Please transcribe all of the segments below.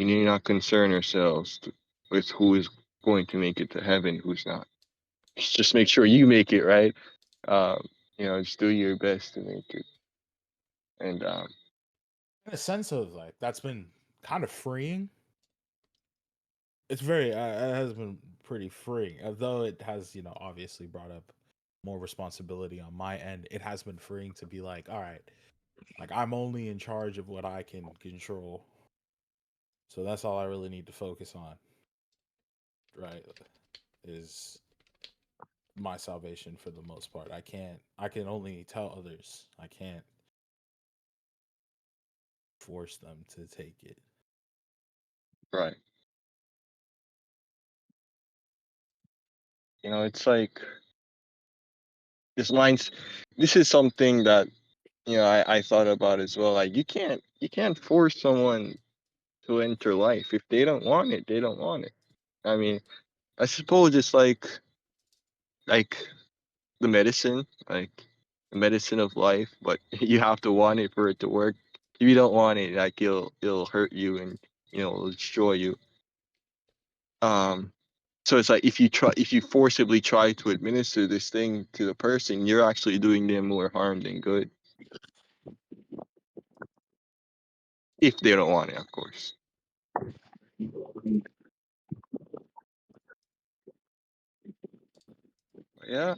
We need not concern ourselves with who is going to make it to heaven, who's not. Just make sure you make it, right? Just do your best to make it. And In a sense of like that's been kind of freeing. It has been pretty freeing, although it has obviously brought up more responsibility on my end. It has been freeing to be like, all right, like I'm only in charge of what I can control, so that's all I really need to focus on. Right, is my salvation for the most part. I can only tell others. I can't force them to take it. right. It's like this is something that I thought about as well. Like you can't force someone to enter life. If they don't want it, they don't want it. I mean, I suppose it's like the medicine, like the medicine of life, but you have to want it for it to work. If you don't want it, like it'll hurt you and it'll destroy you. Um so it's like if you forcibly try to administer this thing to the person, you're actually doing them more harm than good. If they don't want it, of course. But yeah.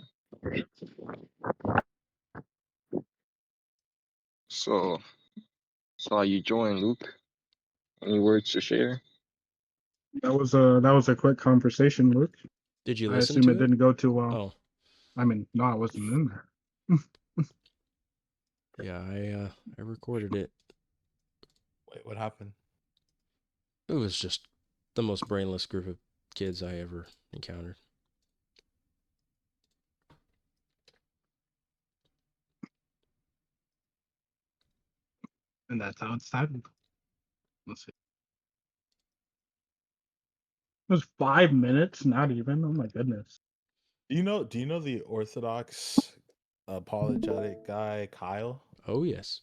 So saw you join, Luke. Any words to share? That was a quick conversation, Luke. Did you I listen assume to it it? didn't go too well. Oh, I mean, no, I wasn't in there. yeah, I recorded it. Wait, what happened? It was just the most brainless group of kids I ever encountered. And that's how it started. Let's see. It was 5 minutes, not even. Oh my goodness. Do you know the Orthodox apologetic guy Kyle? Oh, yes.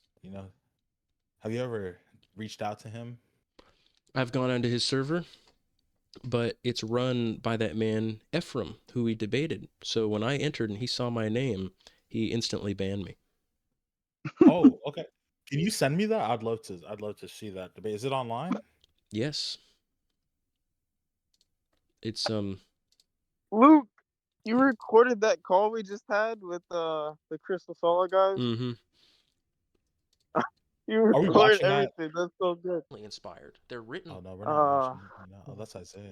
Have you ever reached out to him? I've gone onto his server, but it's run by that man Ephraim, who we debated. So when I entered and he saw my name, he instantly banned me. Oh, okay. Can you send me that? I'd love to see that debate. Is it online? Yes. It's Luke, you recorded that call we just had with the Crystal Solar guys. mm-hmm. You Are we recorded watching that? everything. That's so good. Inspired. They're written. Oh no, we're not watching it right now. Oh, that's Isaiah.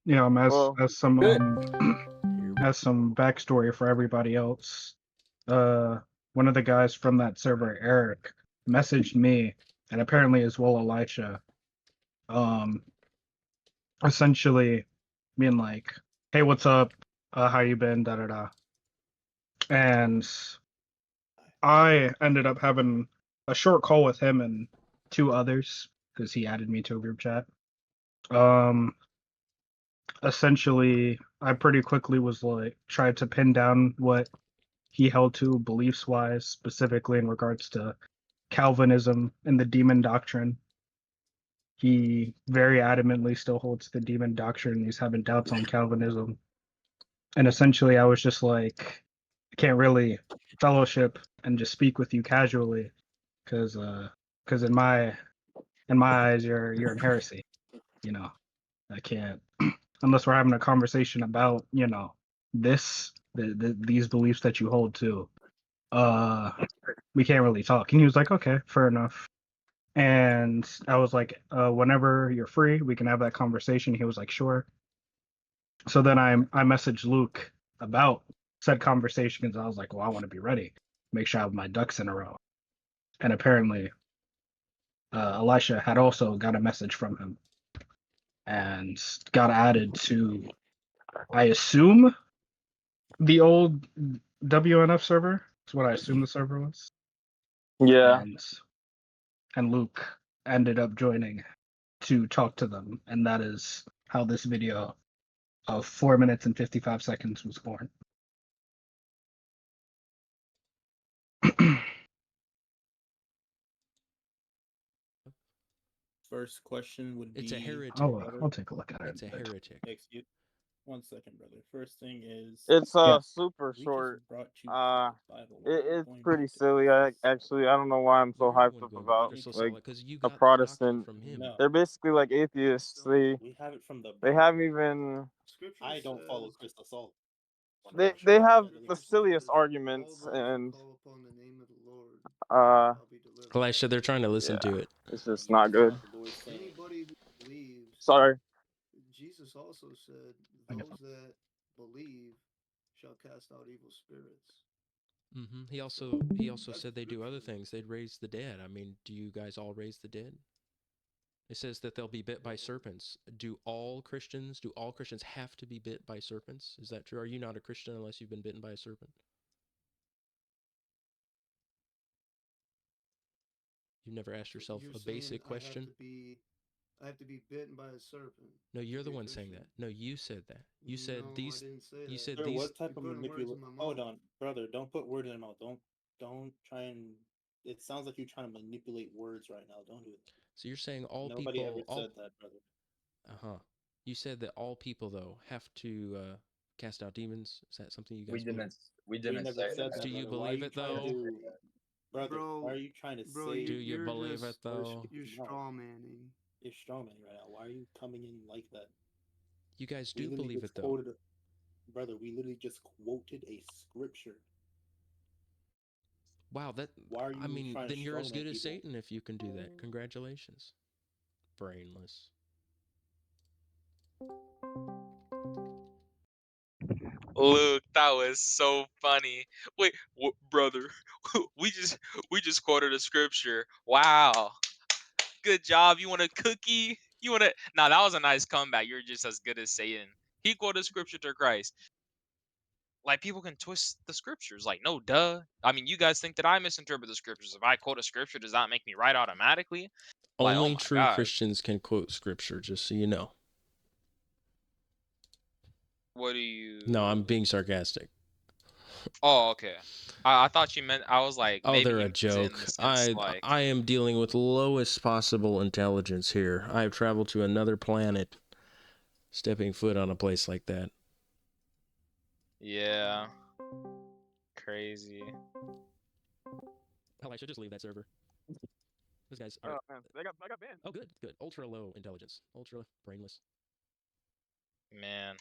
Yeah, Well, as some Here we- as some backstory for everybody else. One of the guys from that server, Eric, messaged me, and apparently as well Elisha, essentially being like, "Hey, what's up? How you been? Da da da." And I ended up having a short call with him and two others because he added me to a group chat. Essentially, I pretty quickly was like tried to pin down what he held to beliefs wise, specifically in regards to Calvinism and the demon doctrine. He very adamantly still holds the demon doctrine. He's having doubts on Calvinism. And essentially, I was just like, I can't really fellowship and just speak with you casually because in my eyes, you're in heresy. I can't unless we're having a conversation about these beliefs that you hold to. We can't really talk. And he was like, okay, fair enough. And I was like, whenever you're free, we can have that conversation. He was like, sure. So then I messaged Luke about said conversation because I was like, well, I want to be ready, make sure I have my ducks in a row. And apparently, Elisha had also got a message from him and got added to, I assume, the old WNF server. That's what I assume the server was. yeah. And Luke ended up joining to talk to them, and that is how this video of 4 minutes and 55 seconds was born. first question would It's a be. heretic. I'll take a look at it. It's a heretic. Excuse. 1 second, brother. First thing is, It's Yeah. super we short. just brought you to the Bible. Why are you It's going pretty back to silly. Actually, I don't know why I'm so Well, you're the hyped one up going about crystal like solid because you a got that doctrine Protestant. from him. No, They're basically like atheists. we have it from the They Bible. haven't even Scripture I don't follow says, crystal salt. they have That doesn't the make sense. silliest all arguments those who and call upon the name of the Lord uh shall be delivered. Elisha, they're trying to listen yeah, to it. it's just You not good. thought the Lord saying, Anybody who believes, Sorry. Jesus also said, I know. those that believe shall cast out evil spirits. He So also that's said they do other scripture. things. They'd raise the dead. I mean, do you guys all raise the dead? It says that they'll be bit by serpents. Do all Christians have to be bit by serpents? Is that true? Are you not a Christian unless you've been bitten by a serpent? You've never asked So yourself you're a saying basic question? I have to be bitten by a serpent. No, to you're the be a one saying Christian? that. No, you said that. You said No, I these. didn't say You that. said Sir, these. what type You're of putting words in manipulation? my mouth. Hold on, brother. Don't put words in your mouth. Don't try and. It sounds like you're trying to manipulate words right now. Don't do it. So you're saying all Nobody people. ever All. said that, brother. You said that all people though have to cast out demons. Is that something you guys believe? We We didn't never say said that. that, Do you brother. Why are believe you it trying though? to, brother? Bro, Why are you trying to bro, say? Do you you're believe just, it though? you're No, straw manning. you're strong man right now. Why are you coming in like that? You guys We do literally believe just it though. quoted, brother. We literally just quoted a scripture. Wow, that. Why are I you mean, trying to then you're as strongman good as people? Satan if you can do that. Congratulations. Brainless. Luke, that was so funny. Wait, brother, we just we just quoted a scripture. Wow, good job. You want a cookie? You want to? Nah, that was a nice comeback. You're just as good as Satan. He quoted scripture to Christ. Like people can twist the scriptures. Like, no, duh. I mean, you guys think that I misinterpret the scriptures. If I quote a scripture, does that make me right automatically? Like, oh Only my true God, Christians can quote scripture, just so you know. what do No, I'm you? being sarcastic. Oh, okay. I thought you meant. I was like, Oh, maybe they're he a meant it in joke. the sense I like, I am dealing with lowest possible intelligence here. I have traveled to another planet, stepping foot on a place like that. yeah, crazy. Hell, I should just leave that server. Those guys are. Oh man, I got banned. Oh, good. Ultra low intelligence. Ultra brainless. Man.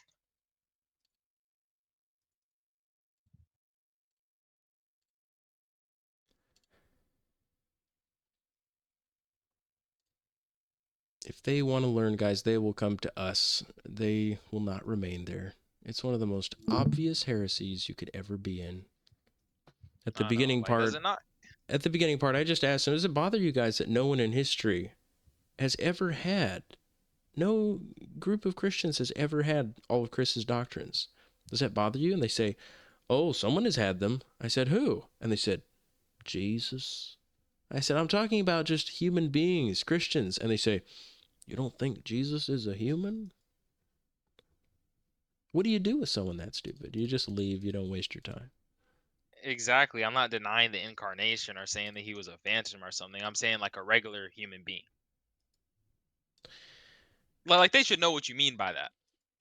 If they want to learn, guys, they will come to us. They will not remain there. It's one of the most obvious heresies you could ever be in. At the I know. beginning Like, does part, it not? I just asked them, does it bother you guys that no one in history has ever had, no group of Christians has ever had all of Chris's doctrines? Does that bother you? And they say, oh, someone has had them. I said, who? And they said, Jesus. I said, I'm talking about just human beings, Christians. And they say, you don't think Jesus is a human? What do you do with someone that stupid? You just leave. You don't waste your time. Exactly. I'm not denying the incarnation or saying that he was a phantom or something. I'm saying like a regular human being. Like they should know what you mean by that.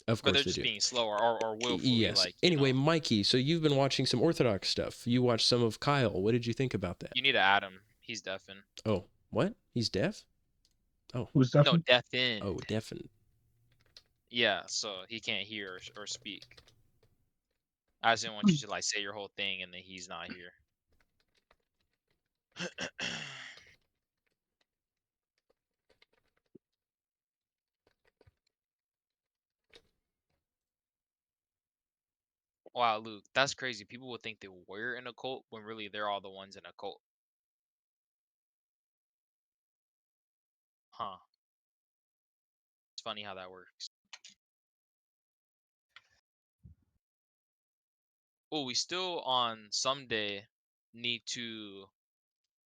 Of But they're course they just do. being slow or willfully Yes. like, Anyway, Mikey, so you've been watching some Orthodox stuff. You watched some of Kyle. What did you think about that? you need to add him. He's deafened. Oh, what? He's deaf? Oh. Who's No, definitely? deafened. Oh, deafened. Yeah, so he can't hear or speak. I just didn't want you to like say your whole thing and then he's not here. Wow, Luke, that's crazy. People would think that we're in a cult when really they're all the ones in a cult. Huh. It's funny how that works. Oh, we still on someday need to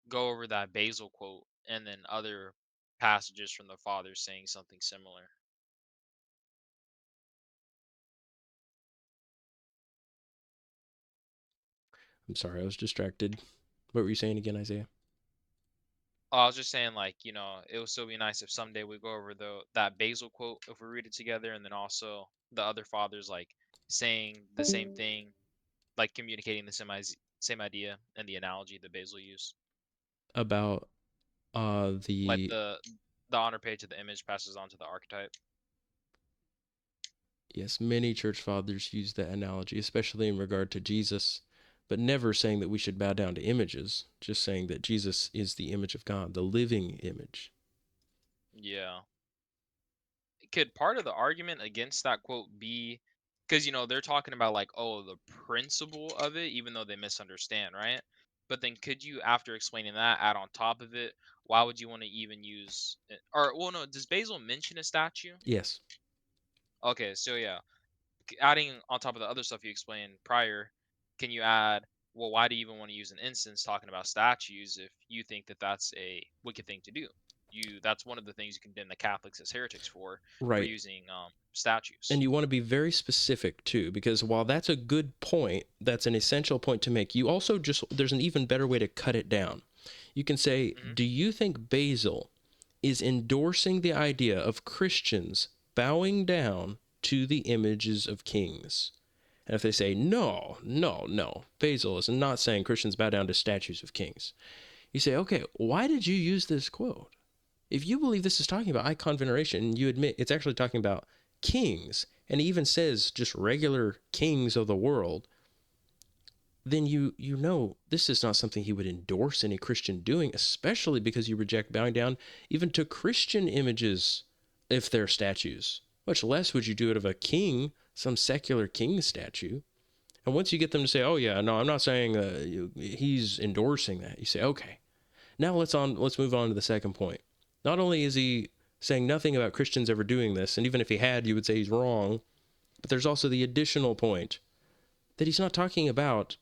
go over that Basil quote and then other passages from the fathers saying something similar. I'm sorry, I was distracted. What were you saying again, Isaiah? I was just saying, like, it would still be nice if someday we go over that Basil quote if we read it together, and then also the other fathers like saying the same thing, like communicating the same idea and the analogy that Basil used. About Like the the honor paid to the image passes on to the archetype. yes, many church fathers use that analogy, especially in regard to Jesus, but never saying that we should bow down to images, just saying that Jesus is the image of God, the living image. Yeah. Could part of the argument against that quote be because they're talking about like, oh, the principle of it, even though they misunderstand, right? But then could you, after explaining that, add on top of it, why would you want to even use or well, no, does Basil mention a statue? Yes. Okay, so yeah, adding on top of the other stuff you explained prior, can you add, well, why do you even want to use an instance talking about statues if you think that that's a wicked thing to do? That's one of the things you condemn the Catholics as heretics for Right. using statues. And you want to be very specific too, because while that's a good point, that's an essential point to make, you also there's an even better way to cut it down. You can say, do you think Basil is endorsing the idea of Christians bowing down to the images of kings? And if they say, no, Basil is not saying Christians bow down to statues of kings, you say, okay, why did you use this quote? If you believe this is talking about icon veneration, and you admit it's actually talking about kings, and he even says just regular kings of the world, then you know this is not something he would endorse any Christian doing, especially because you reject bowing down even to Christian images if they're statues. Much less would you do it of a king, some secular king statue. And once you get them to say, oh yeah, no, I'm not saying he's endorsing that, you say, okay, now let's move on to the second point. Not only is he saying nothing about Christians ever doing this, and even if he had, you would say he's wrong, but there's also the additional point that he's not talking about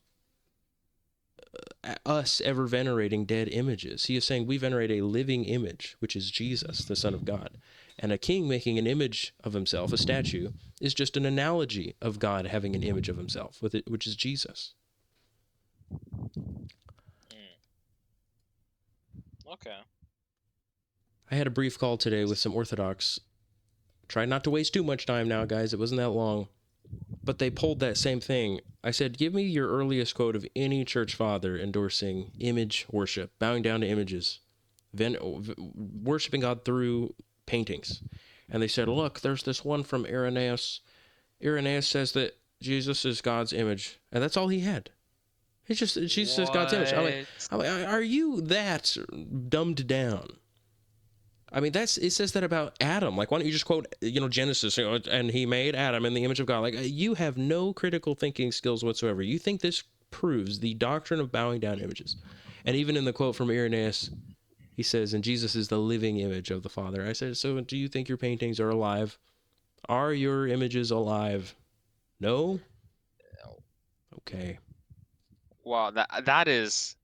us ever venerating dead images. He is saying we venerate a living image, which is Jesus, the Son of God. And a king making an image of himself, a statue, is just an analogy of God having an image of himself, which is Jesus. Okay. I had a brief call today with some Orthodox. Tried not to waste too much time now, guys. It wasn't that long. But they pulled that same thing. I said, give me your earliest quote of any church father endorsing image worship, bowing down to images, worshiping God through paintings. And they said, look, there's this one from Irenaeus. Irenaeus says that Jesus is God's image. And that's all he had. It's just, Jesus is God's image. I'm like, are you that dumbed down? I mean, it says that about Adam. Like, why don't you just quote, Genesis, and he made Adam in the image of God. Like, you have no critical thinking skills whatsoever. You think this proves the doctrine of bowing down images. And even in the quote from Irenaeus, he says, and Jesus is the living image of the Father. I said, so do you think your paintings are alive? Are your images alive? No? Okay. Wow, that is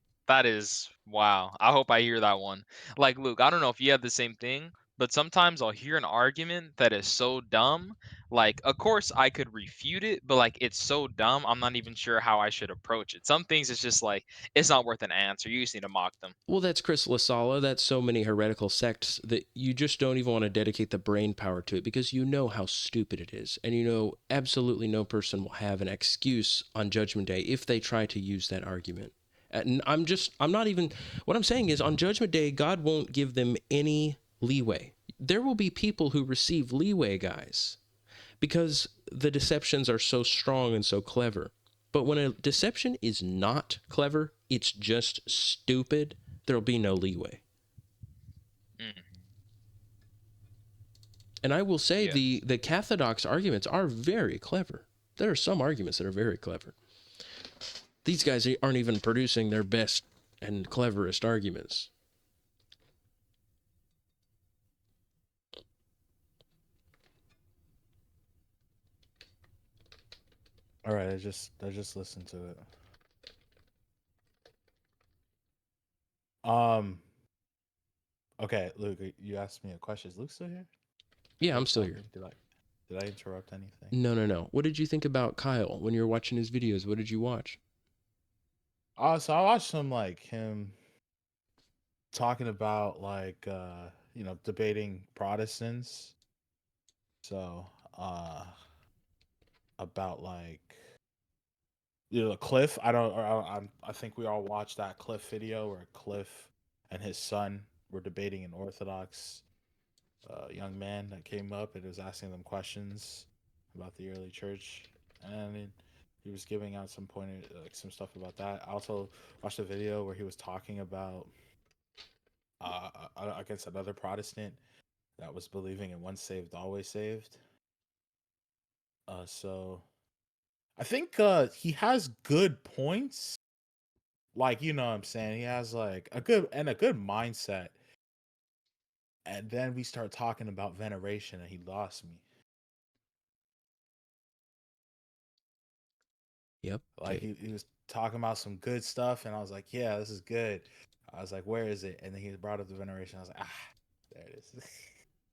wow. I hope I hear that one. Like, Luke, I don't know if you have the same thing, but sometimes I'll hear an argument that is so dumb. Like, of course I could refute it, but like it's so dumb, I'm not even sure how I should approach it. Some things it's just like it's not worth an answer. You just need to mock them. Well, that's Chris Lasala. That's so many heretical sects that you just don't even want to dedicate the brain power to it because you know how stupid it is. And you know absolutely no person will have an excuse on Judgment Day if they try to use that argument. And I'm not even, what I'm saying is on Judgment Day, God won't give them any leeway. There will be people who receive leeway, guys, because the deceptions are so strong and so clever. But when a deception is not clever, it's just stupid, there'll be no leeway. And I will say Yes. the Cathodox arguments are very clever. There are some arguments that are very clever. These guys aren't even producing their best and cleverest arguments. All right, I just listened to it. Okay, Luke, you asked me a question. Is Luke still here? Yeah, I'm still here. Did I interrupt anything? No. What did you think about Kyle when you were watching his videos? What did you watch? So I watched him talking about like debating Protestants. So about like Cliff. I think we all watched that Cliff video where Cliff and his son were debating an Orthodox young man that came up and was asking them questions about the early church, and he was giving out some like some stuff about that. I also watched a video where he was talking about against another Protestant that was believing in once saved, always saved. So I think he has good points. Like, you know what I'm saying? He has like a good mindset. And then we start talking about veneration and he lost me. Yep. Like Okay. he was talking about some good stuff and I was like, yeah, this is good. I was like, where is it? And then he brought up the veneration. I was like, there it is.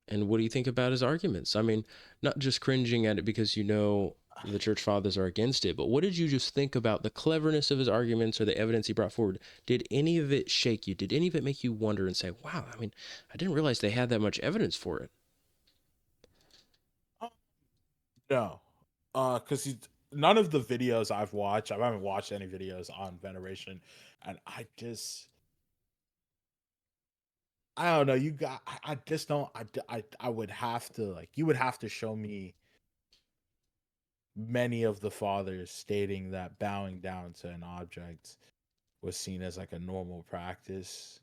And what do you think about his arguments? I mean, not just cringing at it because you know the church fathers are against it, but what did you just think about the cleverness of his arguments or the evidence he brought forward? Did any of it shake you? Did any of it make you wonder and say, wow, I mean, I didn't realize they had that much evidence for it? No. Because none of the videos I've watched, I haven't watched any videos on veneration. And I don't know. I just don't. I would have to like. You would have to show me many of the fathers stating that bowing down to an object was seen as like a normal practice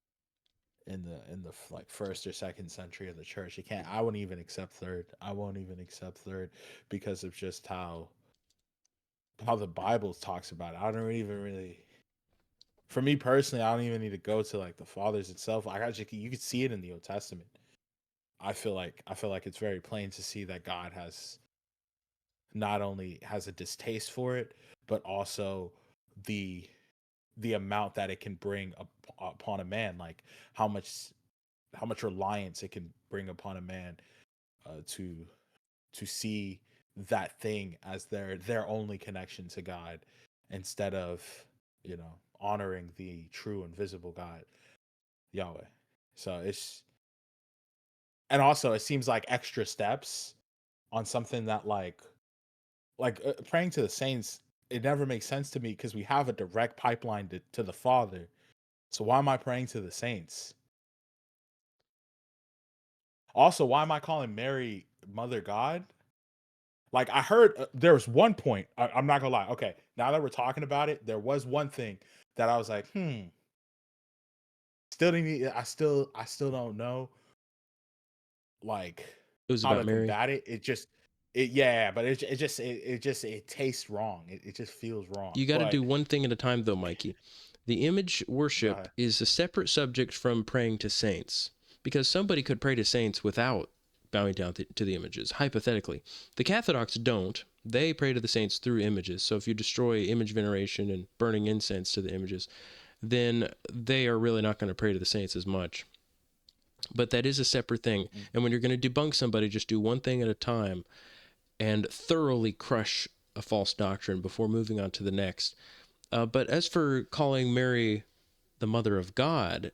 in the like first or second century of the church. You can't. I wouldn't even accept third. I won't even accept third because of just how the Bible talks about it. I don't even really. For me personally, I don't even need to go to like the fathers itself. Like you could see it in the Old Testament. I feel like it's very plain to see that God has not only has a distaste for it, but also the amount that it can bring upon a man, like how much reliance it can bring upon a man to see that thing as their only connection to God, instead of honoring the true and visible God, Yahweh. So and also it seems like extra steps on something that like praying to the saints, it never makes sense to me because we have a direct pipeline to the Father. So why am I praying to the saints? Also, why am I calling Mary Mother God? Like I heard there was one point, I'm not gonna lie. Okay, now that we're talking about it, there was one thing that I was like, still didn't. I still don't know, like It was how about to Mary. combat it. Yeah, but it tastes wrong. It just feels wrong. You got to But do one thing at a time, though, Mikey. The image go worship ahead. is a separate subject from praying to saints, because somebody could pray to saints without bowing down to the images, hypothetically. The Catholics don't. They pray to the saints through images. So if you destroy image veneration and burning incense to the images, then they are really not going to pray to the saints as much. But that is a separate thing. And when you're going to debunk somebody, just do one thing at a time and thoroughly crush a false doctrine before moving on to the next. But as for calling Mary the mother of God,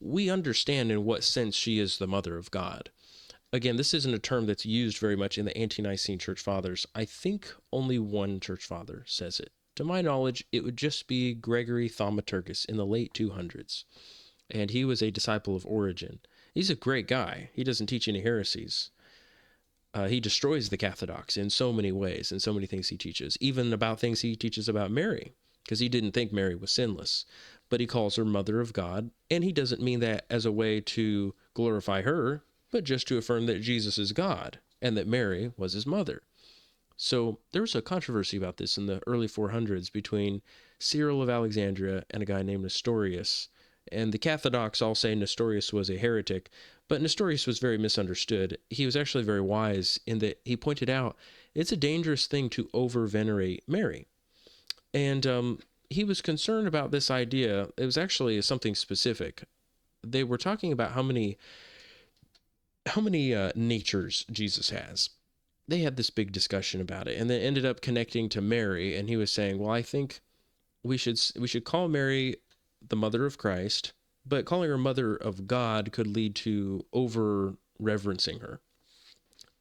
we understand in what sense she is the mother of God. Again, this isn't a term that's used very much in the Ante-Nicene church fathers. I think only one church father says it. To my knowledge, it would just be Gregory Thaumaturgus in the late 200s. And he was a disciple of Origen. He's a great guy. He doesn't teach any heresies. He destroys the Catholics in so many ways, and so many things he teaches, even about things he teaches about Mary, because he didn't think Mary was sinless. But he calls her Mother of God, and he doesn't mean that as a way to glorify her, but just to affirm that Jesus is God, and that Mary was his mother. So there was a controversy about this in the early 400s between Cyril of Alexandria and a guy named Nestorius. And the Catholics all say Nestorius was a heretic, but Nestorius was very misunderstood. He was actually very wise in that he pointed out it's a dangerous thing to over-venerate Mary. And he was concerned about this idea. It was actually something specific. They were talking about how many natures Jesus has. They had this big discussion about it, and they ended up connecting to Mary. And he was saying, "Well, I think we should call Mary the mother of Christ, but calling her mother of God could lead to over reverencing her.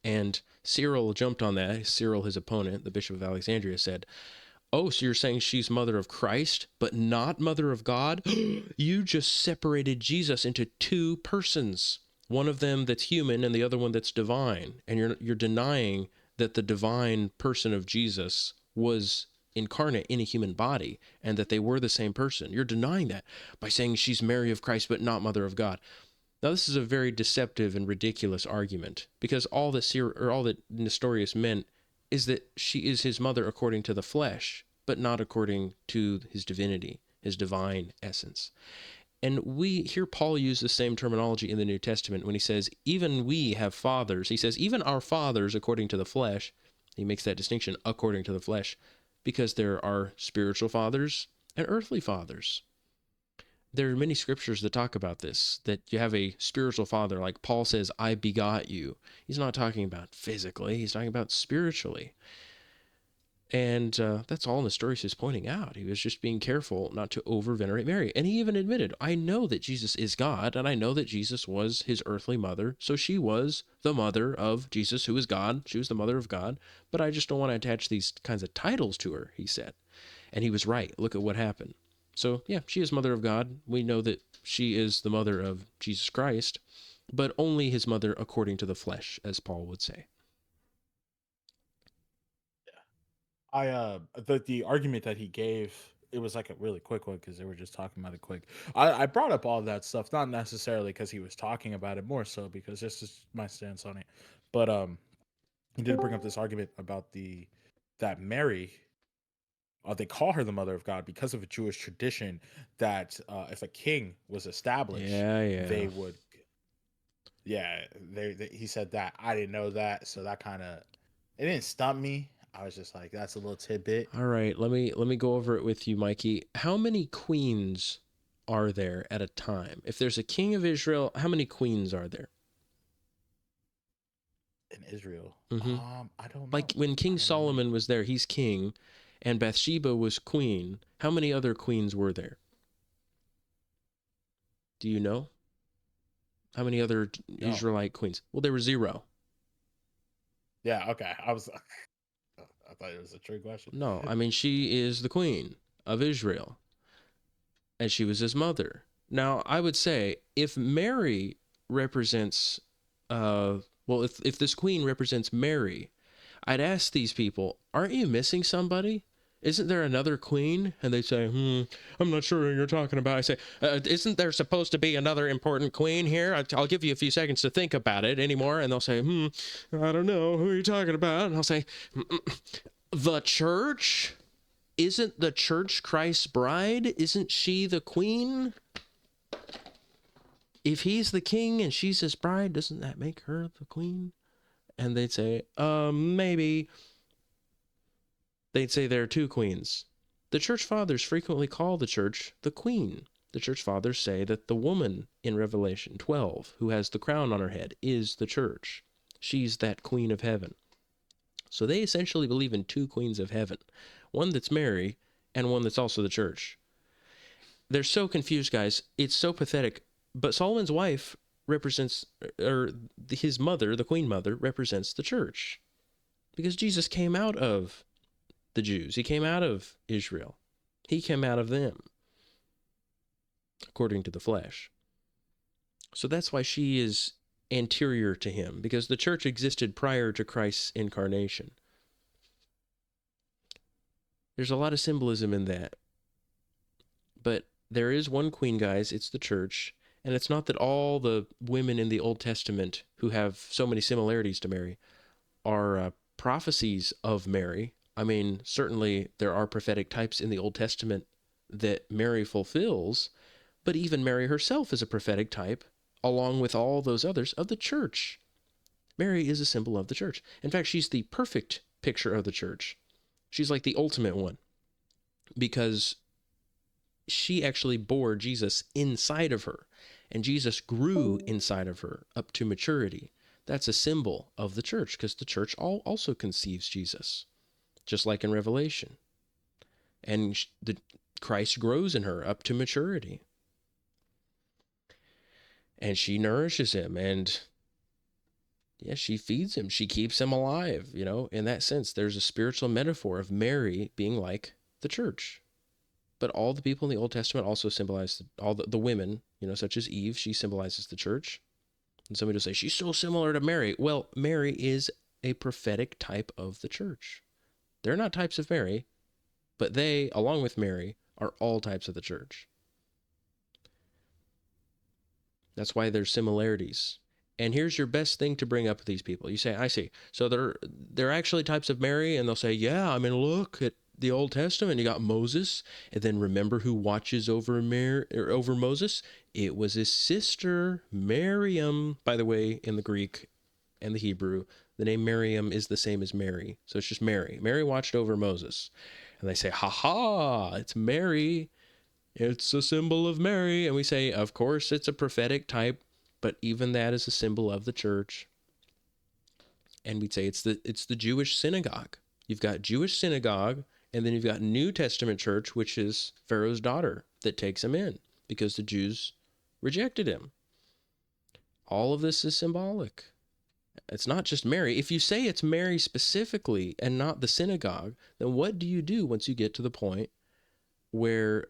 And Cyril jumped on that. Cyril, his opponent, the Bishop of Alexandria, said, "Oh, so you're saying she's mother of Christ, but not mother of God? You just separated Jesus into two persons. One of them that's human and the other one that's divine. And you're denying that the divine person of Jesus was incarnate in a human body and that they were the same person. You're denying that by saying she's Mary of Christ, but not mother of God." Now, this is a very deceptive and ridiculous argument, because all that Nestorius meant is that she is his mother according to the flesh, but not according to his divinity, his divine essence. And we hear Paul use the same terminology in the New Testament when he says, even we have fathers. He says, even our fathers according to the flesh. He makes that distinction, according to the flesh, because there are spiritual fathers and earthly fathers. There are many scriptures that talk about this, that you have a spiritual father, like Paul says, I begot you. He's not talking about physically, he's talking about spiritually. And that's all Nestorius is pointing out. He was just being careful not to over-venerate Mary. And he even admitted, I know that Jesus is God, and I know that Jesus was his earthly mother, so she was the mother of Jesus, who is God. She was the mother of God, but I just don't want to attach these kinds of titles to her, he said. And he was right. Look at what happened. So, yeah, she is mother of God. We know that she is the mother of Jesus Christ, but only his mother according to the flesh, as Paul would say. The argument that he gave, it was like a really quick one because they were just talking about it quick. I brought up all that stuff, not necessarily because he was talking about it, more so because this is my stance on it. But he did bring up this argument about that Mary, they call her the mother of God because of a Jewish tradition that if a king was established, they would. Yeah, he said that. I didn't know that, so that kind of, it didn't stump me. I was just like, that's a little tidbit. All right, let me go over it with you, Mikey. How many queens are there at a time? If there's a king of Israel, how many queens are there? In Israel? Mm-hmm. I don't know. Like when King Solomon was there, he's king, and Bathsheba was queen. How many other queens were there? Do you know? How many other Israelite queens? Well, there were 0. Yeah, okay. I thought it was a trick question. No, I mean, she is the queen of Israel, and she was his mother. Now, I would say if Mary represents, if this queen represents Mary, I'd ask these people, aren't you missing somebody? Isn't there another queen? And they say, I'm not sure who you're talking about. I say, isn't there supposed to be another important queen here? I'll give you a few seconds to think about it anymore. And they'll say, I don't know. Who are you talking about? And I'll say, the church? Isn't the church Christ's bride? Isn't she the queen? If he's the king and she's his bride, doesn't that make her the queen? And they'd say, maybe. They'd say there are 2 queens. The church fathers frequently call the church the queen. The church fathers say that the woman in Revelation 12, who has the crown on her head, is the church. She's that queen of heaven. So they essentially believe in 2 queens of heaven, one that's Mary and one that's also the church. They're so confused, guys. It's so pathetic. But Solomon's wife represents, or his mother, the queen mother, represents the church. Because Jesus came out of the Jews. He came out of Israel. He came out of them, according to the flesh. So that's why she is anterior to him, because the church existed prior to Christ's incarnation. There's a lot of symbolism in that. But there is one queen, guys. It's the church. And it's not that all the women in the Old Testament who have so many similarities to Mary are prophecies of Mary. I mean, certainly there are prophetic types in the Old Testament that Mary fulfills, but even Mary herself is a prophetic type, along with all those others, of the church. Mary is a symbol of the church. In fact, she's the perfect picture of the church. She's like the ultimate one, because she actually bore Jesus inside of her, and Jesus grew inside of her up to maturity. That's a symbol of the church, because the church also conceives Jesus, just like in Revelation. And Christ grows in her up to maturity. and she nourishes him, and yeah, she feeds him. She keeps him alive, you know. In that sense, there's a spiritual metaphor of Mary being like the church. But all the people in the Old Testament also symbolize all the women, you know, such as Eve. She symbolizes the church. And somebody will say, she's so similar to Mary. Well, Mary is a prophetic type of the church. They're not types of Mary, but they, along with Mary, are all types of the church. That's why there's similarities. And here's your best thing to bring up with these people. You say, I see. So they're actually types of Mary, and they'll say, yeah, I mean, look at the Old Testament. You got Moses, and then remember who watches over over Moses? It was his sister, Miriam. By the way, in the Greek and the Hebrew, the name Miriam is the same as Mary. So it's just Mary. Mary watched over Moses. And they say, ha ha, it's Mary. It's a symbol of Mary. And we say, of course, it's a prophetic type, but even that is a symbol of the church. And we'd say it's the Jewish synagogue. You've got Jewish synagogue, and then you've got New Testament church, which is Pharaoh's daughter that takes him in because the Jews rejected him. All of this is symbolic. It's not just Mary. If you say it's Mary specifically and not the synagogue, then what do you do once you get to the point where,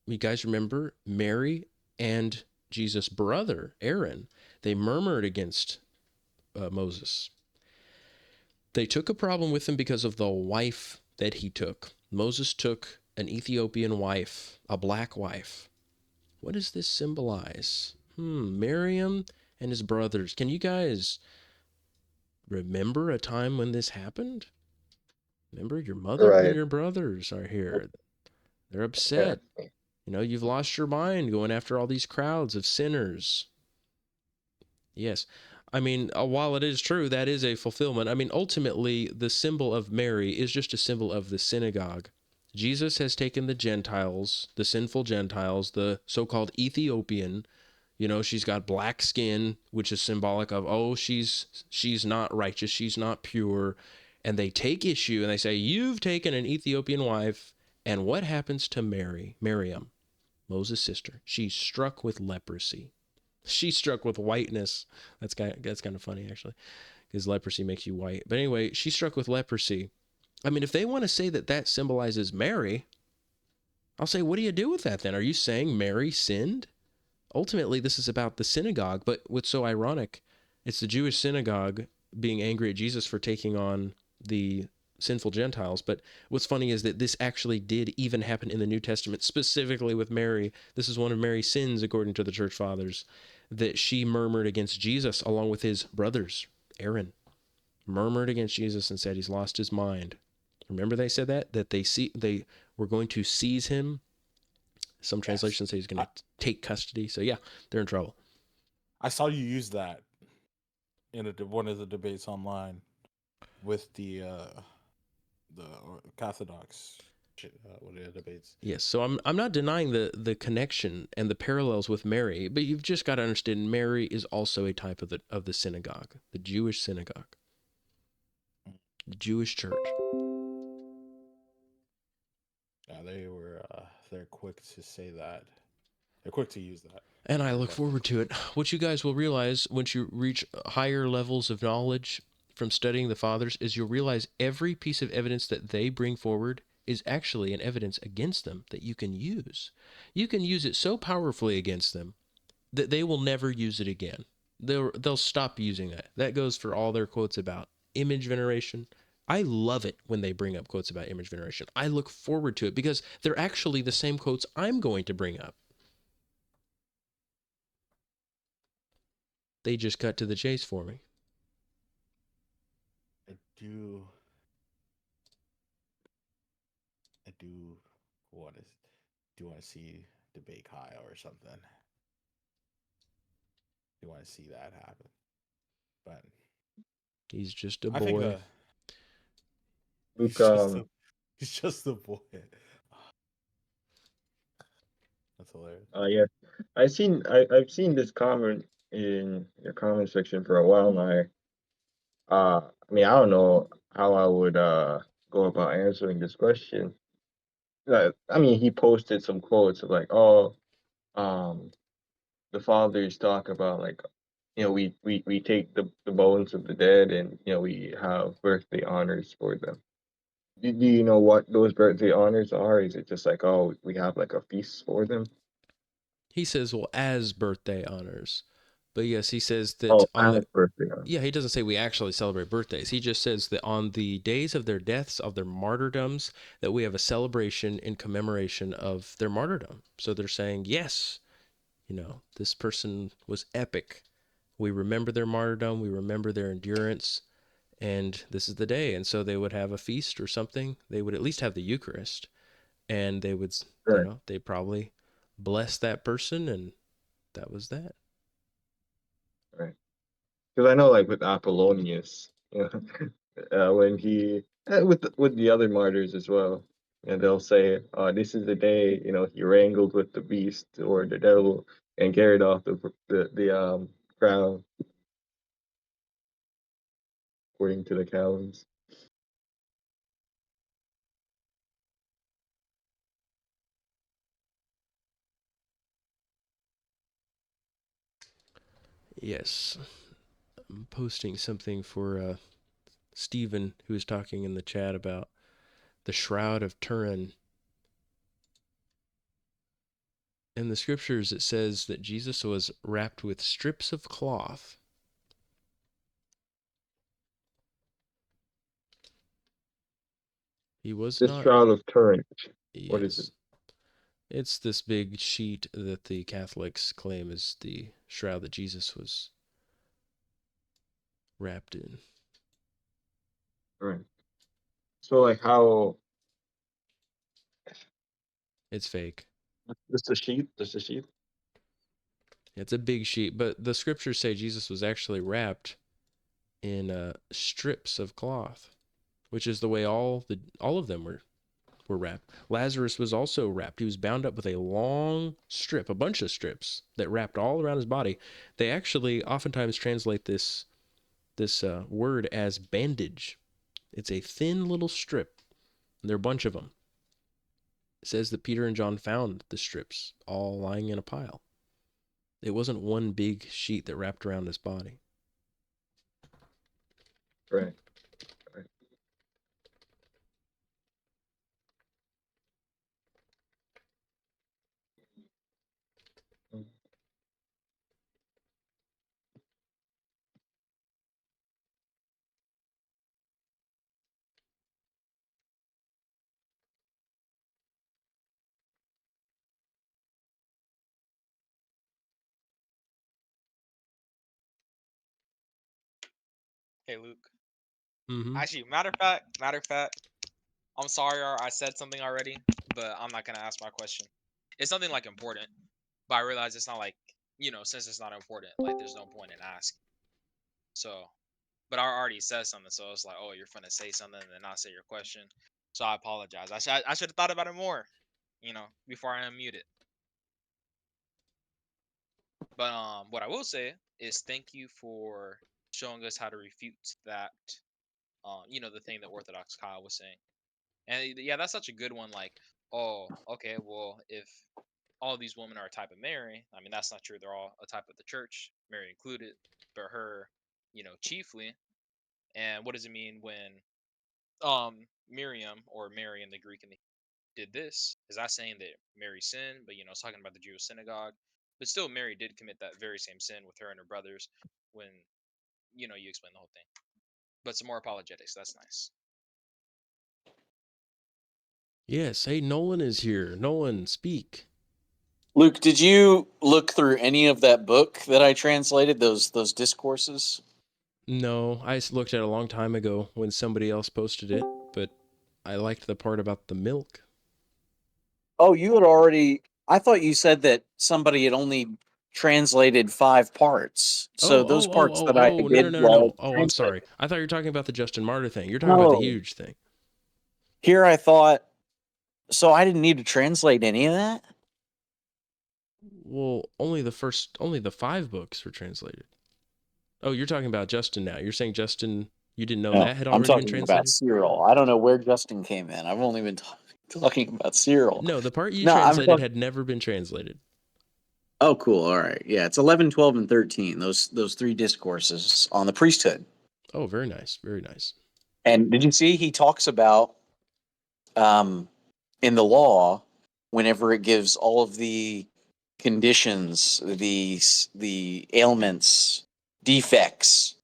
you guys remember, Mary and Jesus' brother, Aaron, they murmured against Moses. They took a problem with him because of the wife that he took. Moses took an Ethiopian wife, a black wife. What does this symbolize? Miriam and his brothers. Can you guys remember a time when this happened? Remember, your mother and Right. your brothers are here. They're Yeah. upset. You know, you've lost your mind going after all these crowds of sinners. Yes. I mean, while it is true, that is a fulfillment. I mean, ultimately, the symbol of Mary is just a symbol of the synagogue. Jesus has taken the Gentiles, the sinful Gentiles, the so-called Ethiopian. You know, she's got black skin, which is symbolic of, oh, she's not righteous, she's not pure. And they take issue and they say, you've taken an Ethiopian wife. And what happens to Miriam, Moses' sister? She's struck with leprosy. She's struck with whiteness. That's kind of funny, actually, because leprosy makes you white. But anyway, she's struck with leprosy. I mean, if they want to say that that symbolizes Mary, I'll say, what do you do with that then? Are you saying Mary sinned? Ultimately, this is about the synagogue, but what's so ironic, it's the Jewish synagogue being angry at Jesus for taking on the sinful Gentiles. But what's funny is that this actually did even happen in the New Testament, specifically with Mary. This is one of Mary's sins, according to the church fathers, that she murmured against Jesus along with his brothers. Aaron murmured against Jesus and said he's lost his mind. Remember they said that they were going to seize him. Some translations say he's going to take custody. So yeah, they're in trouble. I saw you use that in one of the debates online with the Orthodox what are the debates. Yes, so I'm not denying the connection and the parallels with Mary, but you've just got to understand Mary is also a type of the synagogue, the Jewish synagogue, the Jewish church. Yeah, they're quick to say that. They're quick to use that. And I look forward to it. What you guys will realize once you reach higher levels of knowledge from studying the fathers is you'll realize every piece of evidence that they bring forward is actually an evidence against them that you can use. You can use it so powerfully against them that they will never use it again. They'll stop using that. That goes for all their quotes about image veneration. I love it when they bring up quotes about image veneration. I look forward to it because they're actually the same quotes I'm going to bring up. They just cut to the chase for me. I do want to see debate Kyle or something. You want to see that happen, but He's just a I think boy. Luke, he's just a boy. That's hilarious. yeah, I've seen this comment in your comment section for a while now. I mean, I don't know how I would go about answering this question. I mean, he posted some quotes of like, oh, um, the fathers talk about, like, we take the bones of the dead, and we have birthday honors for them. Do you know what those birthday honors are? Is it just like, oh, we have like a feast for them? He says, well, as birthday honors. But yes, he says that Oh, on as the birthday honors. yeah, he doesn't say we actually celebrate birthdays. He just says that on the days of their deaths, of their martyrdoms, that we have a celebration in commemoration of their martyrdom. So they're saying, yes, this person was epic. We remember their martyrdom, we remember their endurance, and this is the day. And so they would have a feast or something. They would at least have the Eucharist, and they would, Right, they probably bless that person, and that was that. right. Because I know, like with Apollonius, when he with the other martyrs as well, and they'll say, "This is the day he wrangled with the beast or the devil and carried off the crown according to the calends." Yes. I'm posting something for Stephen, who was talking in the chat about the Shroud of Turin. In the scriptures, it says that Jesus was wrapped with strips of cloth. He was This not. shroud of Turin, what is it? Yes. It's this big sheet that the Catholics claim is the shroud that Jesus was wrapped in. Right. So like how It's fake. just a sheet, just a sheet. It's a big sheet, but the scriptures say Jesus was actually wrapped in strips of cloth, which is the way all of them were wrapped. Lazarus was also wrapped. He was bound up with a long strip, a bunch of strips that wrapped all around his body. They actually oftentimes translate this word as bandage. It's a thin little strip. And there are a bunch of them. It says that Peter and John found the strips all lying in a pile. It wasn't one big sheet that wrapped around his body. Right. Right. Mm. Hey, Luke. Mm-hmm. Actually, matter of fact, I'm sorry I said something already, but I'm not gonna ask my question. It's something like important, but I realize it's not like since it's not important, like there's no point in asking. So, but I already said something, so it's like, oh, you're finna say something and then not say your question. So I apologize. I should have thought about it more, before I unmute it. But what I will say is thank you for showing us how to refute that, the thing that Orthodox Kyle was saying. And yeah, that's such a good one. Like, oh, okay, well, if all these women are a type of Mary, I mean, that's not true. They're all a type of the church, Mary included, but her, chiefly. And what does it mean when Miriam or Mary in the Greek and the did this? Is that saying that Mary sinned? But it's talking about the Jewish synagogue. But still, Mary did commit that very same sin with her and her brothers when you explain the whole thing. But some more apologetics. That's nice. Yes. Hey, Nolan is here. Nolan, speak. Luke, did you look through any of that book that I translated, those discourses? No, I looked at it a long time ago when somebody else posted it, but I liked the part about the milk. Oh, you had already. I thought you said that somebody had only translated 5 parts. So those parts that I No, did no. Oh, I'm translated. sorry. I thought you were talking about the Justin Martyr thing. You're talking about the No. huge thing. Here I thought. So I didn't need to translate any of that? Well, only the 5 books were translated. Oh, you're talking about Justin now. You're saying Justin, you didn't know No, that had I'm already been talking about translated? Cyril. I don't know where Justin came in. I've only been talking about Cyril. No, the part you No, I'm translated talking. had never been translated. Oh, cool. All right. Yeah, it's 11, 12, and 13. Those three discourses on the priesthood. Oh, very nice. Very nice. And did you see he talks about in the law whenever it gives all of the conditions, the ailments, defects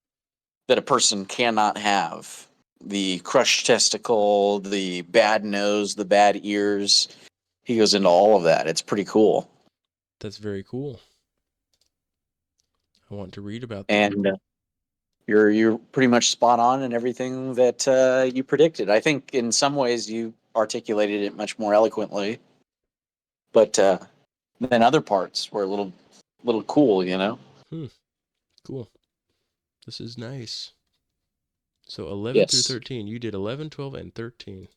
that a person cannot have, the crushed testicle, the bad nose, the bad ears. He goes into all of that. It's pretty cool. That's very cool. I want to read about that. And you're pretty much spot on in everything that you predicted. I think in some ways you articulated it much more eloquently, but then other parts were a little cool, you know. Cool. This is nice. So 11 through Yes. 13. You did 11, 12, and 13.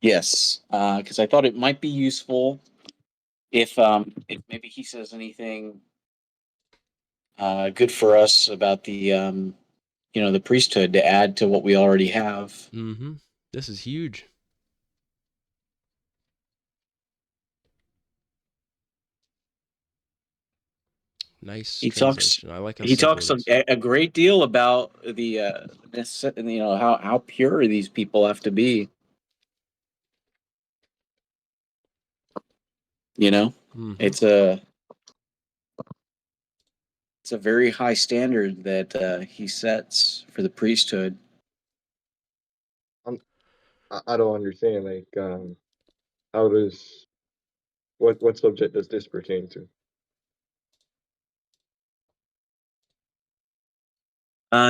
Yes, because I thought it might be useful if maybe he says anything good for us about the priesthood to add to what we already have. Mm-hmm. This is huge. Nice He translation. I like how he simple talks it is. a great deal about the how pure these people have to be. You know, Mhm. it's a very high standard that he sets for the priesthood. I don't understand. Like, how does what subject does this pertain to?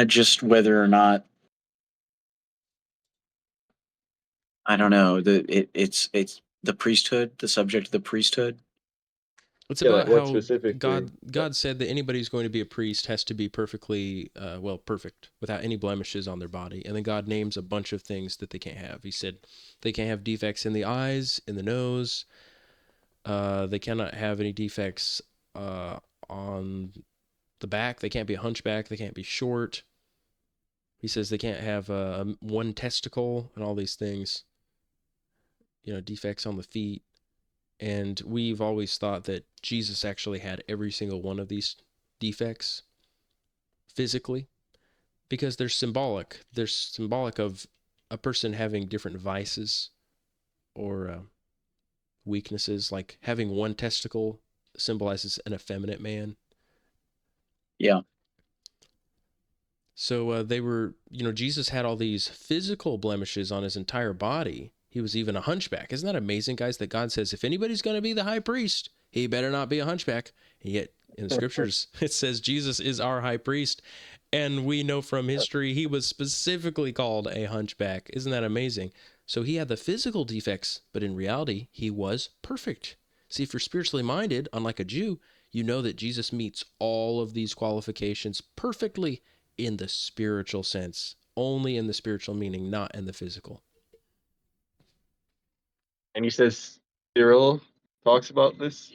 Just whether or not I don't know it's the priesthood, the subject of the priesthood. It's Yeah, like about what how specifically? God said that anybody who's going to be a priest has to be perfectly, perfect, without any blemishes on their body. And then God names a bunch of things that they can't have. He said they can't have defects in the eyes, in the nose. They cannot have any defects on the back. They can't be a hunchback. They can't be short. He says they can't have one testicle and all these things. Defects on the feet. And we've always thought that Jesus actually had every single one of these defects physically because they're symbolic. They're symbolic of a person having different vices or weaknesses. Like having one testicle symbolizes an effeminate man. Yeah. So Jesus had all these physical blemishes on his entire body. He was even a hunchback. Isn't that amazing, guys, that God says, if anybody's going to be the high priest, he better not be a hunchback. And yet in the scriptures, it says Jesus is our high priest. And we know from history, he was specifically called a hunchback. Isn't that amazing? So he had the physical defects, but in reality, he was perfect. See, if you're spiritually minded, unlike a Jew, you know that Jesus meets all of these qualifications perfectly in the spiritual sense, only in the spiritual meaning, not in the physical. And he says Cyril talks about this.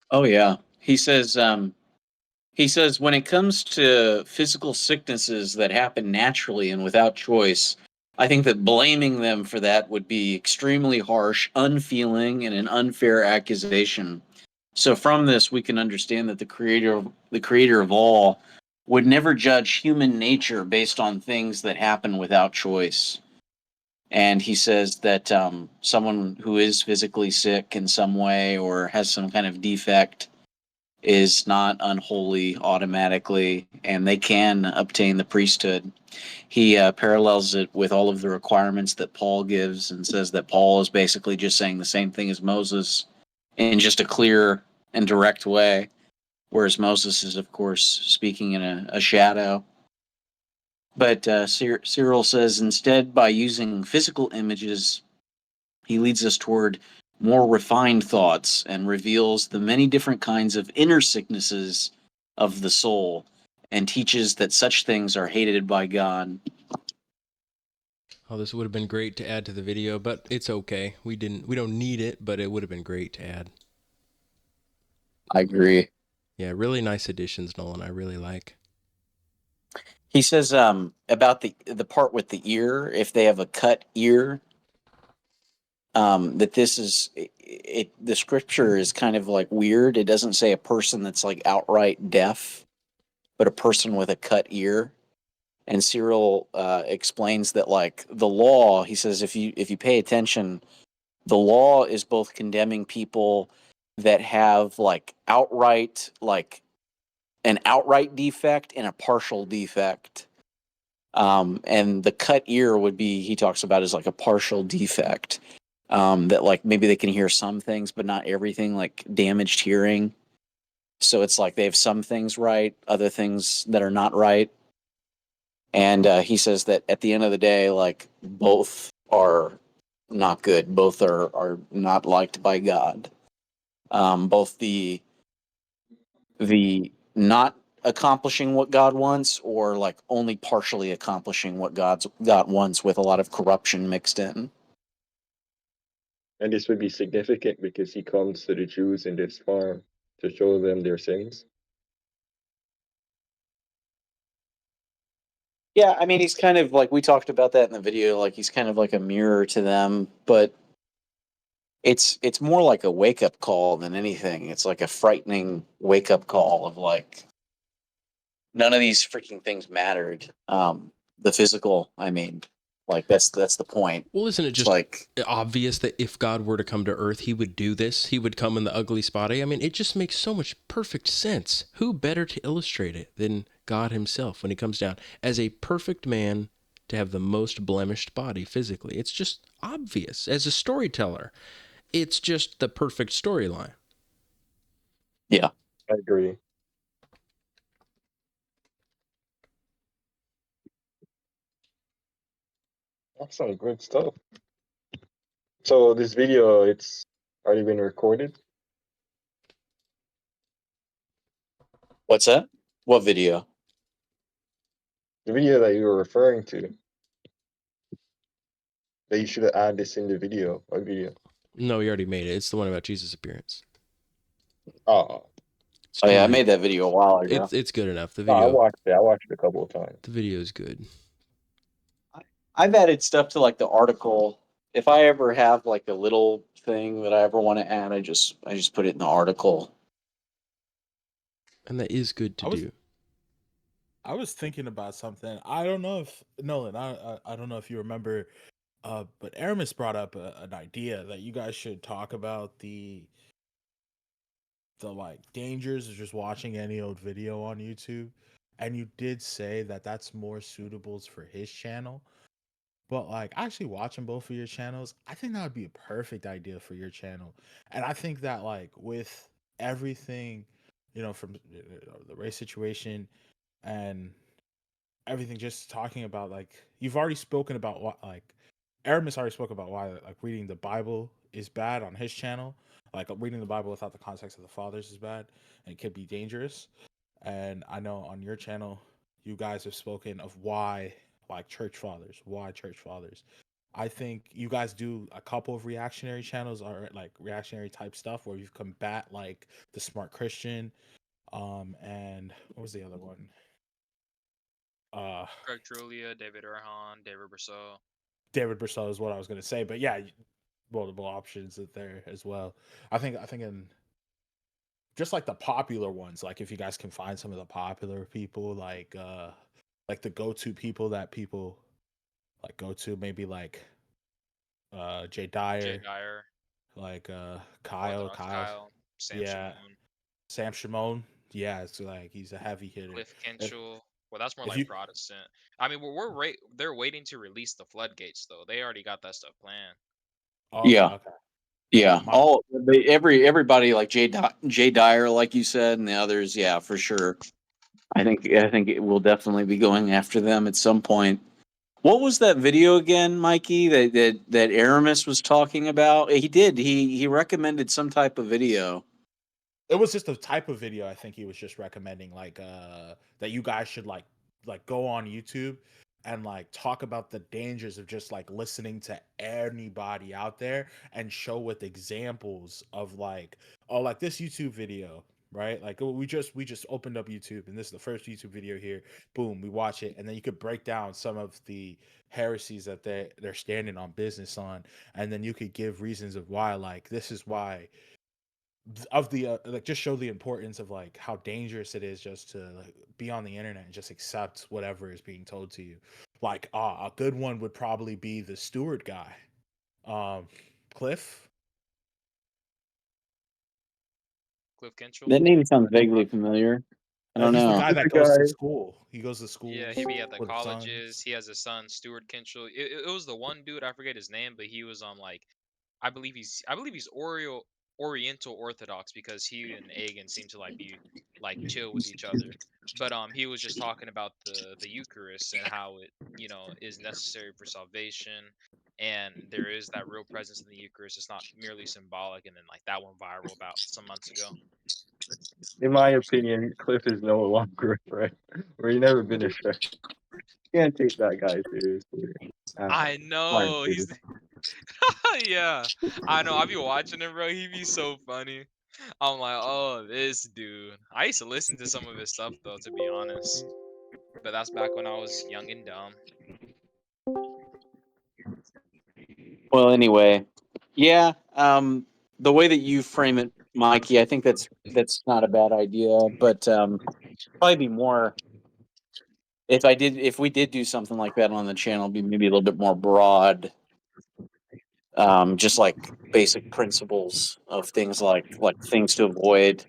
Oh yeah. He says when it comes to physical sicknesses that happen naturally and without choice, I think that blaming them for that would be extremely harsh, unfeeling, and an unfair accusation. So from this, we can understand that the creator of all would never judge human nature based on things that happen without choice. And he says that someone who is physically sick in some way or has some kind of defect is not unholy automatically, and they can obtain the priesthood. He parallels it with all of the requirements that Paul gives and says that Paul is basically just saying the same thing as Moses in just a clear and direct way, whereas Moses is, of course, speaking in a shadow. But Cyril says instead, by using physical images, he leads us toward more refined thoughts and reveals the many different kinds of inner sicknesses of the soul and teaches that such things are hated by God. Oh, this would have been great to add to the video, but it's okay. We don't need it, but it would have been great to add. I agree. Yeah, really nice additions, Nolan. I really like. He says about the part with the ear, if they have a cut ear, that this is the scripture is kind of like weird. It doesn't say a person that's like outright deaf, but a person with a cut ear. And Cyril explains that like the law, he says if you pay attention, the law is both condemning people that have like outright like an outright defect and a partial defect. And the cut ear would be, he talks about as like a partial defect. That like maybe they can hear some things, but not everything, like damaged hearing. So it's like they have some things right, other things that are not right. And he says that at the end of the day, like both are not good. Both are not liked by God. Both the not accomplishing what God wants, or like only partially accomplishing what God wants, with a lot of corruption mixed in. And this would be significant because he comes to the Jews in this farm to show them their sins. Yeah, I mean, he's kind of like, we talked about that in the video, like he's kind of like a mirror to them, but it's more like a wake up call than anything. It's like a frightening wake up call of like none of these freaking things mattered. The physical, I mean, like that's the point. Well, isn't it It's just like, obvious that if God were to come to earth, he would do this? He would come in the ugly spotty. I mean, it just makes so much perfect sense. Who better to illustrate it than God himself when he comes down as a perfect man to have the most blemished body physically? It's just obvious. As a storyteller, it's just the perfect storyline. yeah. I agree. That's some good stuff. So this video, it's already been recorded. What's that? What video? The video that you were referring to, that you should add this in the video. What video? No, he already made it. It's the one about Jesus' appearance. Oh, It's Oh yeah, I good. made that video a while ago. It's good enough. The no, I video watched it. I watched it a couple of times. the video is good. I've added stuff to like the article. If I ever have like a little thing that I ever want to add, I just put it in the article. And that is good to do. I was thinking about something. I don't know if Nolan. I don't know if you remember, but Aramis brought up an idea that you guys should talk about the like dangers of just watching any old video on YouTube. And you did say that that's more suitable for his channel. But like actually watching both of your channels, I think that would be a perfect idea for your channel. And I think that like with everything, from the race situation and everything, just talking about like you've already spoken about what like Aramis already spoke about why like reading the Bible is bad on his channel. Like reading the Bible without the context of the fathers is bad and it could be dangerous. And I know on your channel, you guys have spoken of why like why church fathers. I think you guys do a couple of reactionary channels or like reactionary type stuff where you combat like the smart Christian, and what was the other one? Craig Trulia, David Erhan, David Brousseau. David Brousseau is what I was going to say, but yeah, multiple options there as well. I think in just like the popular ones, like if you guys can find some of the popular people, like the go-to people that people like go to, maybe like Jay Jay Dyer, Dyer, like Orthodox Kyle's, Kyle, Sam yeah, Shimon, Sam Shimon, yeah, it's like he's a heavy hitter. Cliff Kinchell. Well, that's more If like you Protestant. I mean, they're waiting to release the floodgates though. They already got that stuff planned. okay, Yeah, okay, yeah, yeah. Everybody like Jay Dyer, like you said, and the others. Yeah, for sure. I think it will definitely be going after them at some point. What was that video again, Mikey? That Aramis was talking about. He did. He recommended some type of video. it was just a type of video. I think he was just recommending like that you guys should like go on YouTube and like talk about the dangers of just like listening to anybody out there and show with examples of like, oh, like this YouTube video, right? Like we just opened up YouTube, and this is the first YouTube video here. Boom, we watch it, and then you could break down some of the heresies that they're standing on business on, and then you could give reasons of why, like this is why of the like just show the importance of like how dangerous it is just to like be on the internet and just accept whatever is being told to you. Like a good one would probably be the Stewart guy, Cliff. Cliff Kinchell. That name sounds vaguely familiar. I don't He's the know. guy that The goes to guy. school. He goes to Yeah, schools he be at the with colleges. sons. He has a son, Stuart Kinchell. It was the one dude, I forget his name, but he was on like, I believe he's Oriental Orthodox, because he and Agan seem to like be like chill with each other. But he was just talking about the Eucharist and how it, is necessary for salvation, and there is that real presence in the Eucharist. It's not merely symbolic. And then like that went viral about some months ago. In my opinion, Cliff is no longer a friend. Or he never been a friend. Can't take that guy seriously. I Fine, know he's dude. yeah, I know. I be watching him, bro. He be so funny. I'm like, oh, this dude. I used to listen to some of his stuff though, to be honest. But that's back when I was young and dumb. Well, anyway, yeah. The way that you frame it, Mikey, I think that's not a bad idea. But probably be more if we did do something like that on the channel, be maybe a little bit more broad. Just like basic principles of things like things to avoid.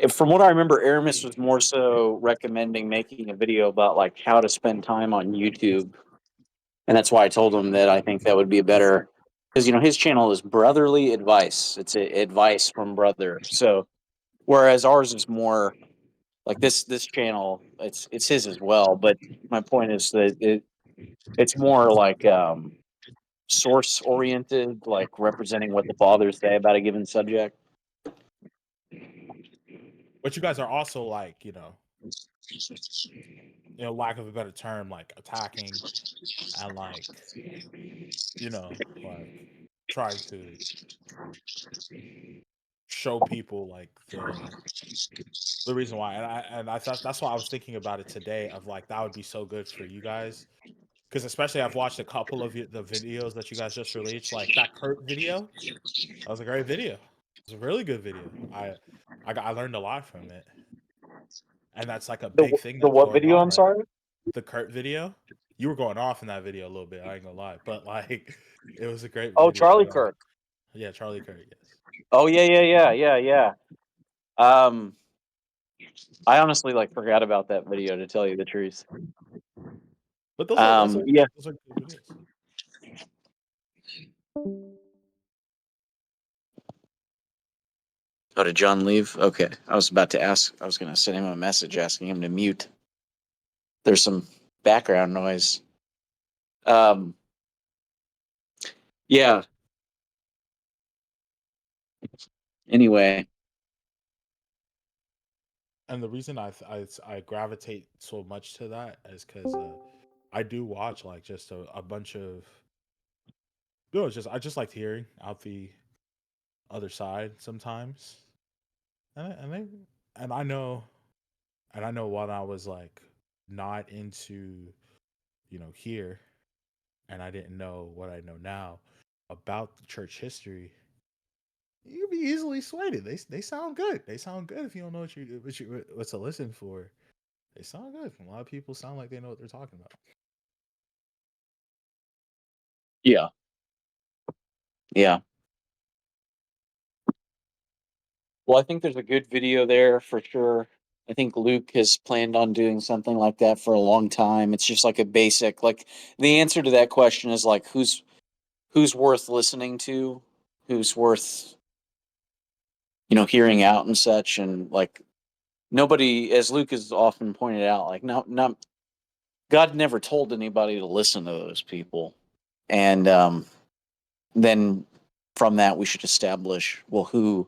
From what I remember, Aramis was more so recommending making a video about like how to spend time on YouTube, and that's why I told him that I think that would be a better, because his channel is brotherly advice. It's advice from brother. So whereas ours is more like this channel, it's his as well. But my point is that it's more like source oriented, like representing what the fathers say about a given subject. But you guys are also like, lack of a better term, like attacking and like, like trying to show people like the reason why. And I thought that's why I was thinking about it today of like that would be so good for you guys. Because especially I've watched a couple of the videos that you guys just released, like that Kurt video. That was a great video. It was a really good video. I learned a lot from it, and that's like a big thing The that's what going video? on I'm right. sorry. The Kurt video. You were going off in that video a little bit. I ain't gonna lie, but like, it was a great Oh, video. Charlie Kirk. Yeah, Charlie Kurt. Yes. Oh yeah. Um, I honestly like forgot about that video, to tell you the truth. But those are Yeah. those are good videos. Oh, did John leave? Okay, I was about to ask. I was going to send him a message asking him to mute. There's some background noise. Um, yeah. Anyway, And the reason I gravitate so much to that is because I do watch like just a bunch of just I just like hearing out the other side sometimes, and I know when I was like not into here, and I didn't know what I know now about the church history. You can be easily swayed. They sound good. They sound good if you don't know what to listen for. They sound good. A lot of people sound like they know what they're talking about. yeah. Well, I think there's a good video there for sure. I think Luke has planned on doing something like that for a long time. It's just like a basic, like the answer to that question is like who's worth listening to, who's worth hearing out and such, and like nobody, as Luke has often pointed out, like not God never told anybody to listen to those people, and then from that we should establish, well, who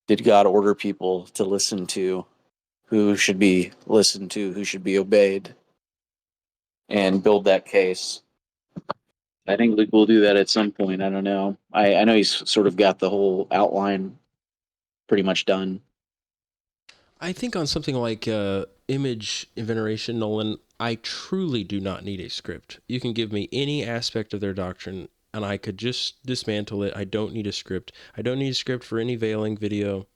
did God order people to listen to, who should be listened to, who should be obeyed, and build that case. I think Luke will do that at some point. I don't know. I know he's sort of got the whole outline pretty much done. I think on something like image veneration, Nolan, I truly do not need a script. You can give me any aspect of their doctrine, and I could just dismantle it. I don't need a script. I don't need a script for any veiling video.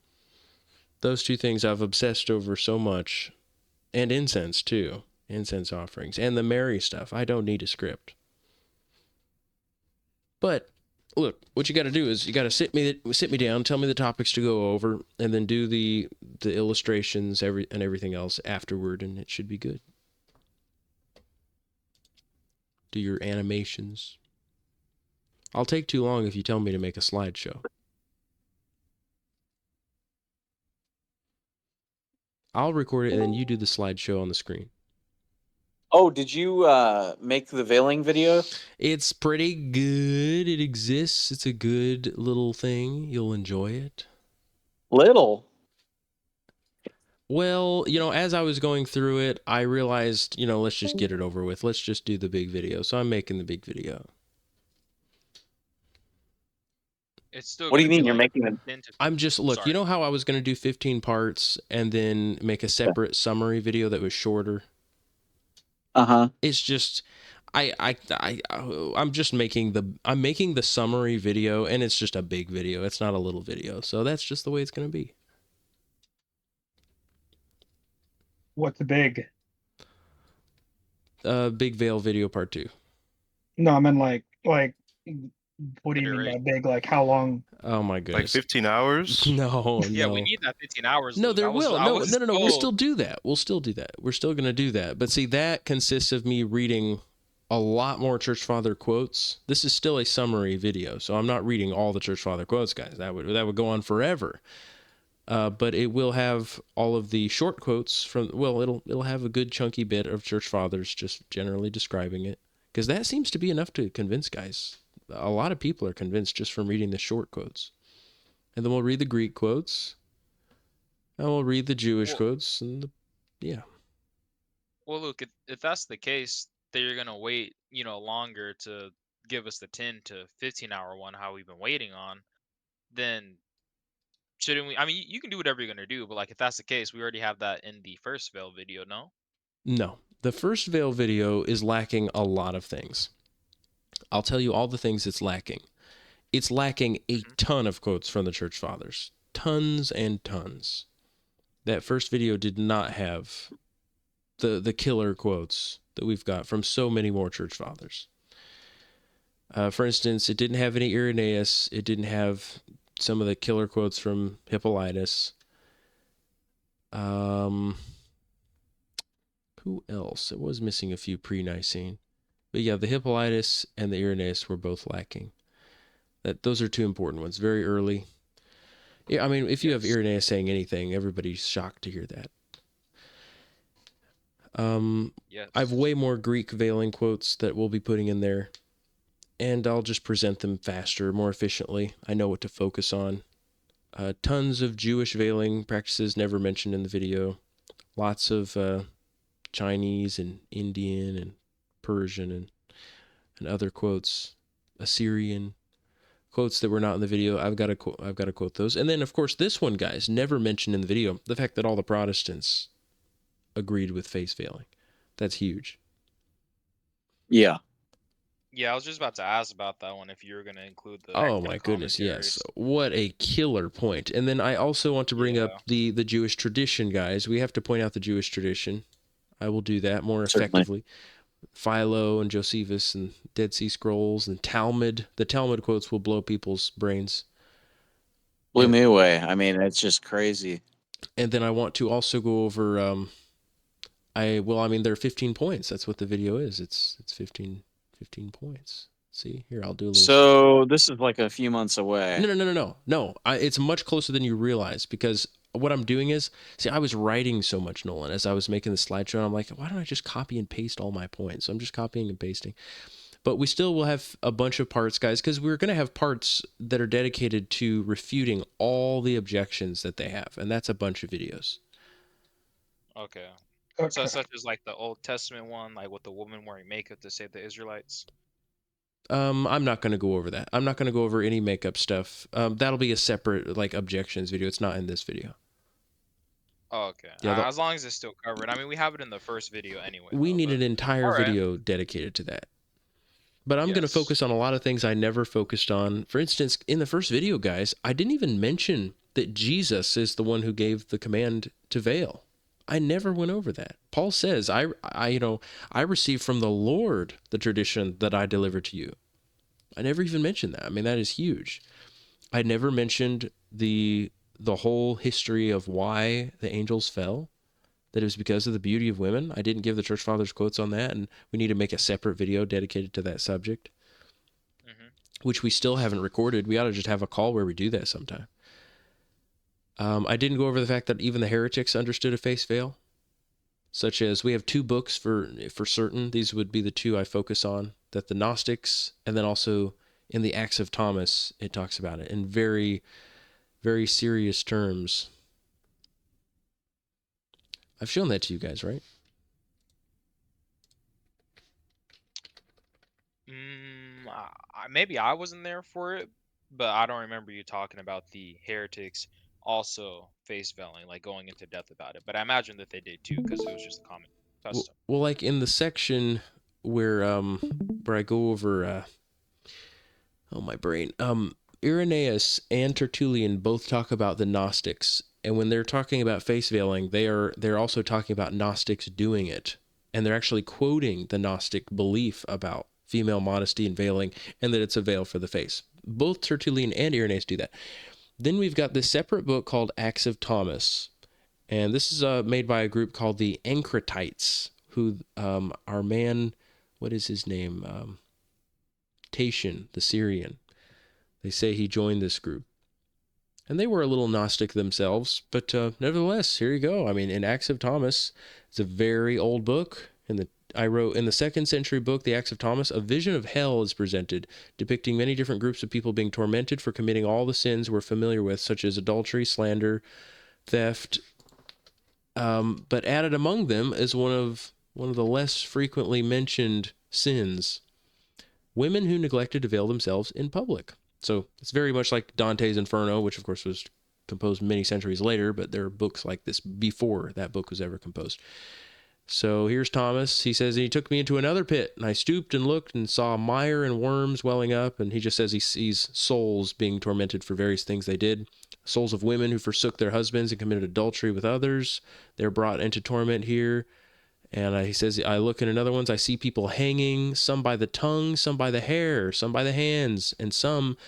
Those two things I've obsessed over so much. And incense, too. Incense offerings. And the Mary stuff. I don't need a script. But look, what you got to do is you got to sit me down, tell me the topics to go over, and then do the illustrations and everything else afterward, and it should be good. Do your animations. I'll take too long if you tell me to make a slideshow. I'll record it and then you do the slideshow on the screen. Oh, did you make the veiling video? It's pretty good. It exists. It's a good little thing. You'll enjoy it. Little. Well, as I was going through it, I realized, let's just get it over with. Let's just do the big video. So I'm making the big video. It's still What do gonna you be mean you're like making them? 10 to I'm just, look, Sorry. you know how I was going to do 15 parts and then make a separate summary video that was shorter? Uh-huh. It's just, I'm just making the summary video, and it's just a big video. It's not a little video. So that's just the way it's going to be. What's big? Big Veil video part 2. No, I mean like what do you mean by Duration. big? Like how long? Oh my Like goodness. 15 hours? No, Yeah, we no. need that 15 hours. No, Luke. there I was- will. I No, was no. We'll told. still do that. We're still going to do that. But see, that consists of me reading a lot more Church Father quotes. This is still a summary video, so I'm not reading all the Church Father quotes, guys. That would go on forever. But it will have all of the short quotes from. Well, it'll have a good chunky bit of Church Fathers just generally describing it, because that seems to be enough to convince guys. A lot of people are convinced just from reading the short quotes, and then we'll read the Greek quotes. And we'll read the Jewish quotes, and yeah. Well, look, if that's the case, that you're gonna wait, longer to give us the 10 to 15-hour one, how we've been waiting on, then shouldn't we? I mean, you can do whatever you're gonna do, but like if that's the case, we already have that in the first Veil video, no? No, the first Veil video is lacking a lot of things. I'll tell you all the things it's lacking. It's lacking a ton of quotes from the Church Fathers. Tons and tons. That first video did not have the killer quotes that we've got from so many more Church Fathers. For instance, it didn't have any Irenaeus. It didn't have some of the killer quotes from Hippolytus. Who else? It was missing a few pre-Nicene. But yeah, the Hippolytus and the Irenaeus were both lacking. Those are two important ones, very early. Yeah, I mean, if you have Irenaeus saying anything, everybody's shocked to hear that. Yes. I have way more Greek veiling quotes that we'll be putting in there, and I'll just present them faster, more efficiently. I know what to focus on. Tons of Jewish veiling practices never mentioned in the video. Lots of Chinese and Indian and Persian and other quotes, Assyrian quotes that were not in the video. I've got to quote those. And then, of course, this one, guys, never mentioned in the video. The fact that all the Protestants agreed with face veiling. That's huge. Yeah. Yeah, I was just about to ask about that one if you were gonna include the. Oh my goodness, yes. What a killer point. And then I also want to bring up the Jewish tradition, guys. We have to point out the Jewish tradition. I will do that more effectively. Philo and Josephus and Dead Sea Scrolls and Talmud. The Talmud quotes will blow people's brains. Blew me away. I mean, it's just crazy. And then I want to also go over there are 15 points. That's what the video is. It's 15 points. See, here, I'll do a little. So this is like a few months away. No. It's much closer than you realize, because what I'm doing is, see, I was writing so much, Nolan, as I was making the slideshow. And I'm like, why don't I just copy and paste all my points? So I'm just copying and pasting. But we still will have a bunch of parts, guys, because we're going to have parts that are dedicated to refuting all the objections that they have. And that's a bunch of videos. Okay. So such as like the Old Testament one, like with the woman wearing makeup to save the Israelites. I'm not going to go over that. I'm not going to go over any makeup stuff. That'll be a separate objections video. It's not in this video. Oh, okay. Yeah, As long as it's still covered. I mean, we have it in the first video anyway, we though. need But an entire all right. video dedicated to that. But I'm going to Yes. focus on a lot of things I never focused on. For instance, in the first video, guys, I didn't even mention that Jesus is the one who gave the command to veil. I never went over that. Paul says, I received from the Lord the tradition that I delivered to you. I never even mentioned that. I mean, that is huge. I never mentioned the whole history of why the angels fell, that it was because of the beauty of women. I didn't give the church fathers quotes on that, and we need to make a separate video dedicated to that subject, which we still haven't recorded. We ought to just have a call where we do that sometime. I didn't go over the fact that even the heretics understood a face veil, such as we have two books for certain. These would be the two I focus on, that the Gnostics, and then also in the Acts of Thomas, it talks about it in very, very serious terms. I've shown that to you guys, right? Maybe I wasn't there for it, but I don't remember you talking about the heretics also face veiling, like going into depth about it. But I imagine that they did too, because it was just a common custom. Well, like in the section where I go over my brain. Irenaeus and Tertullian both talk about the Gnostics, and when they're talking about face veiling, they're also talking about Gnostics doing it, and they're actually quoting the Gnostic belief about female modesty and veiling, and that it's a veil for the face. Both Tertullian and Irenaeus do that. Then we've got this separate book called Acts of Thomas, and this is made by a group called the Encratites, who our man, what is his name? Tatian, the Syrian. They say he joined this group. And they were a little Gnostic themselves, but nevertheless, here you go. I mean, in Acts of Thomas, it's a very old book. I wrote in the 2nd century book, the Acts of Thomas, a vision of hell is presented, depicting many different groups of people being tormented for committing all the sins we're familiar with, such as adultery, slander, theft. But added among them is one of the less frequently mentioned sins: women who neglected to veil themselves in public. So it's very much like Dante's Inferno, which of course was composed many centuries later, but there are books like this before that book was ever composed. So here's Thomas. He says, he took me into another pit, and I stooped and looked and saw mire and worms welling up. And he just says he sees souls being tormented for various things they did. Souls of women who forsook their husbands and committed adultery with others. They're brought into torment here. And he says, I look in another ones, I see people hanging, some by the tongue, some by the hair, some by the hands, and some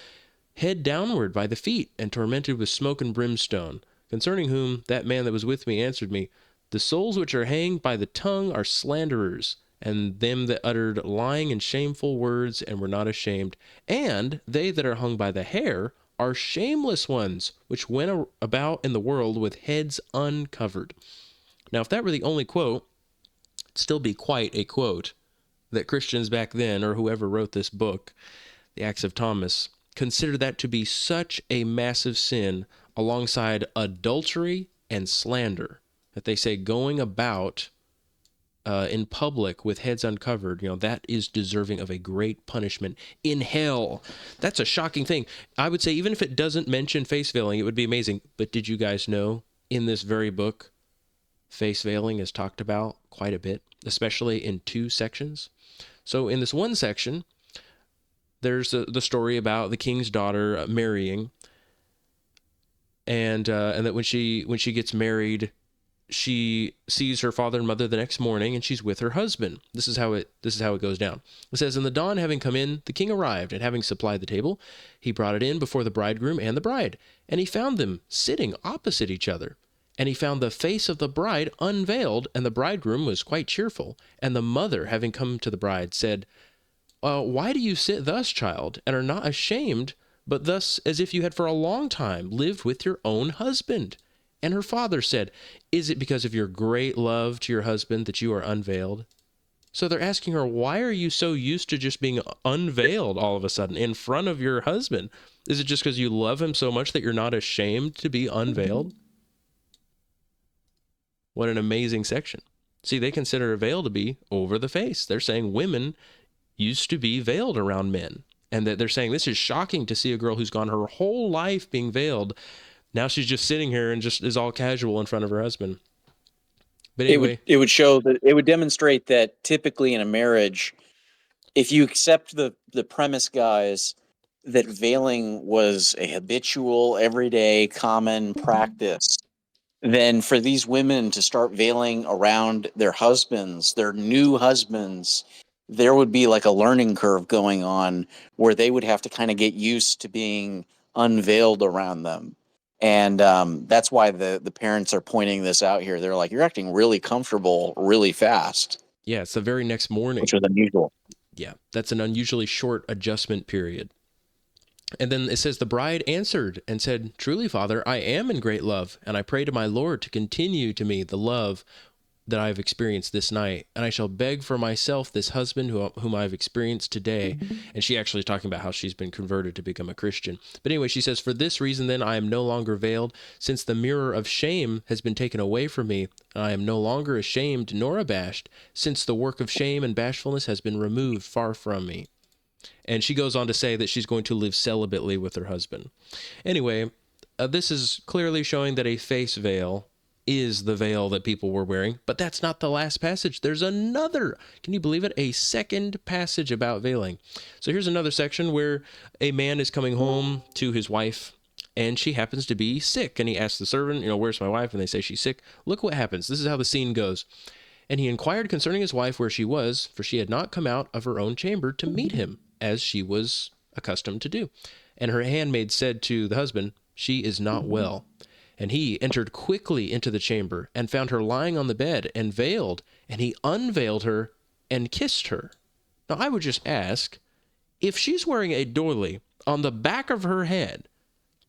head downward by the feet, and tormented with smoke and brimstone. Concerning whom that man that was with me answered me, the souls which are hanged by the tongue are slanderers, and them that uttered lying and shameful words and were not ashamed. And they that are hung by the hair are shameless ones, which went about in the world with heads uncovered. Now, if that were the only quote, it'd still be quite a quote that Christians back then, or whoever wrote this book, the Acts of Thomas, considered that to be such a massive sin alongside adultery and slander, that they say going about in public with heads uncovered, that is deserving of a great punishment in hell. That's a shocking thing. I would say even if it doesn't mention face veiling, it would be amazing. But did you guys know in this very book, face veiling is talked about quite a bit, especially in 2 sections? So in this one section, there's the story about the king's daughter marrying, and that when she gets married, she sees her father and mother the next morning, and she's with her husband. This is how it goes down. It says, "In the dawn, having come in, the king arrived, and having supplied the table, he brought it in before the bridegroom and the bride, and he found them sitting opposite each other. And he found the face of the bride unveiled, and the bridegroom was quite cheerful. And the mother, having come to the bride, said, why do you sit thus, child, and are not ashamed, but thus as if you had for a long time lived with your own husband? And her father said, is it because of your great love to your husband that you are unveiled? So they're asking her, why are you so used to just being unveiled all of a sudden in front of your husband? Is it just because you love him so much that you're not ashamed to be unveiled? What an amazing section. See, they consider a veil to be over the face. They're saying women used to be veiled around men. And that they're saying this is shocking to see a girl who's gone her whole life being veiled. Now she's just sitting here and just is all casual in front of her husband. But It anyway, would show that it would demonstrate that typically in a marriage, if you accept the premise, guys, that veiling was a habitual, everyday, common practice, then for these women to start veiling around their husbands, their new husbands, there would be like a learning curve going on where they would have to kind of get used to being unveiled around them. And that's why the parents are pointing this out here. They're like, you're acting really comfortable really fast, yeah, it's the very next morning. which is unusual. Yeah, that's an unusually short adjustment period. And then it says, the bride answered and said, truly, Father, I am in great love, and I pray to my Lord to continue to me the love that I have experienced this night, and I shall beg for myself this husband whom I have experienced today. And she actually is talking about how she's been converted to become a Christian. But anyway, she says, for this reason, then, I am no longer veiled, since the mirror of shame has been taken away from me, and I am no longer ashamed nor abashed, since the work of shame and bashfulness has been removed far from me. And she goes on to say that she's going to live celibately with her husband. Anyway, this is clearly showing that a face veil is the veil that people were wearing, but that's not the last passage. There's another, can you believe it? A second passage about veiling. So here's another section where a man is coming home to his wife, and she happens to be sick. And he asks the servant, where's my wife? And they say she's sick. Look what happens. This is how the scene goes. And he inquired concerning his wife where she was, for she had not come out of her own chamber to meet him, as she was accustomed to do. And her handmaid said to the husband, she is not well. And he entered quickly into the chamber and found her lying on the bed and veiled, and he unveiled her and kissed her. Now, I would just ask, if she's wearing a doily on the back of her head,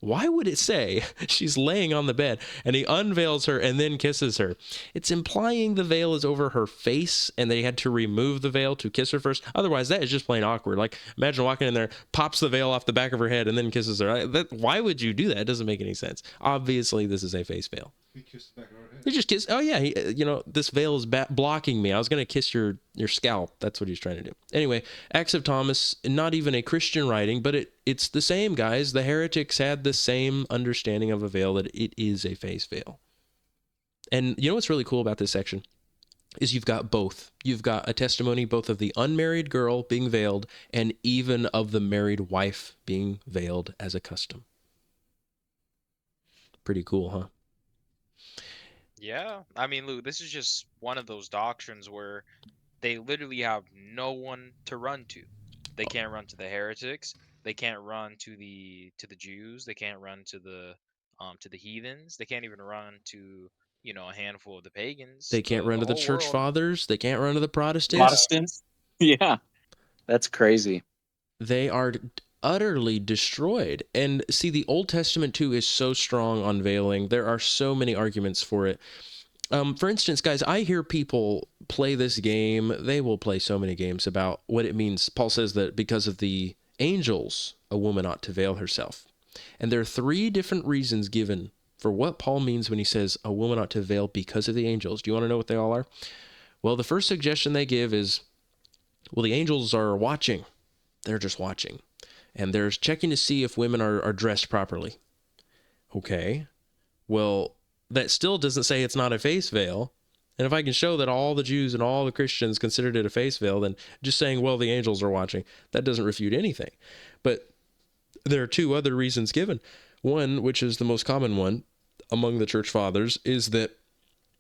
why would it say she's laying on the bed and he unveils her and then kisses her? It's implying the veil is over her face and they had to remove the veil to kiss her first. Otherwise, that is just plain awkward. Like, imagine walking in there, pops the veil off the back of her head and then kisses her. Why would you do that? It doesn't make any sense. Obviously, this is a face veil. He kissed the back of her head. He just kissed. Oh, yeah. This veil is blocking me. I was going to kiss your scalp. That's what he's trying to do. Anyway, Acts of Thomas, not even a Christian writing, but it's the same, guys. The heretics had the same understanding of a veil, that it is a face veil. And you know what's really cool about this section is you've got both. You've got a testimony both of the unmarried girl being veiled and even of the married wife being veiled as a custom. Pretty cool, huh? Yeah, I mean, Luke, this is just one of those doctrines where they literally have no one to run to. They can't run to the heretics. They can't run to the Jews. They can't run to the heathens. They can't even run to a handful of the pagans. They can't run to the whole church world. fathers. They can't run to the Protestants. Protestants? Yeah, that's crazy. They are utterly destroyed. And see, the Old Testament too is so strong on veiling. There are so many arguments for it. For instance, guys, I hear people play this game. They will play so many games about what it means. Paul says that because of the angels, a woman ought to veil herself. And there are 3 different reasons given for what Paul means when he says a woman ought to veil because of the angels. Do you want to know what they all are? Well, the first suggestion they give is, well, the angels are watching. They're just watching. And they're checking to see if women are dressed properly. Okay. Well, that still doesn't say it's not a face veil. And if I can show that all the Jews and all the Christians considered it a face veil, then just saying, well, the angels are watching, that doesn't refute anything. But there are 2 other reasons given. One, which is the most common one among the church fathers, is that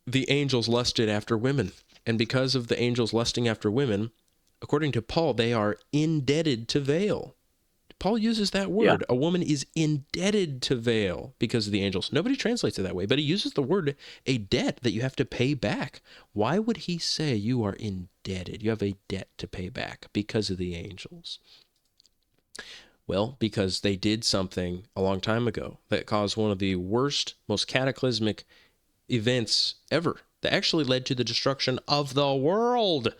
the angels lusted after women. And because of the angels lusting after women, according to Paul, they are indebted to veil. Paul uses that word. Yeah. A woman is indebted to veil because of the angels. Nobody translates it that way, but he uses the word a debt that you have to pay back. Why would he say you are indebted? You have a debt to pay back because of the angels. Well, because they did something a long time ago that caused one of the worst, most cataclysmic events ever that actually led to the destruction of the world.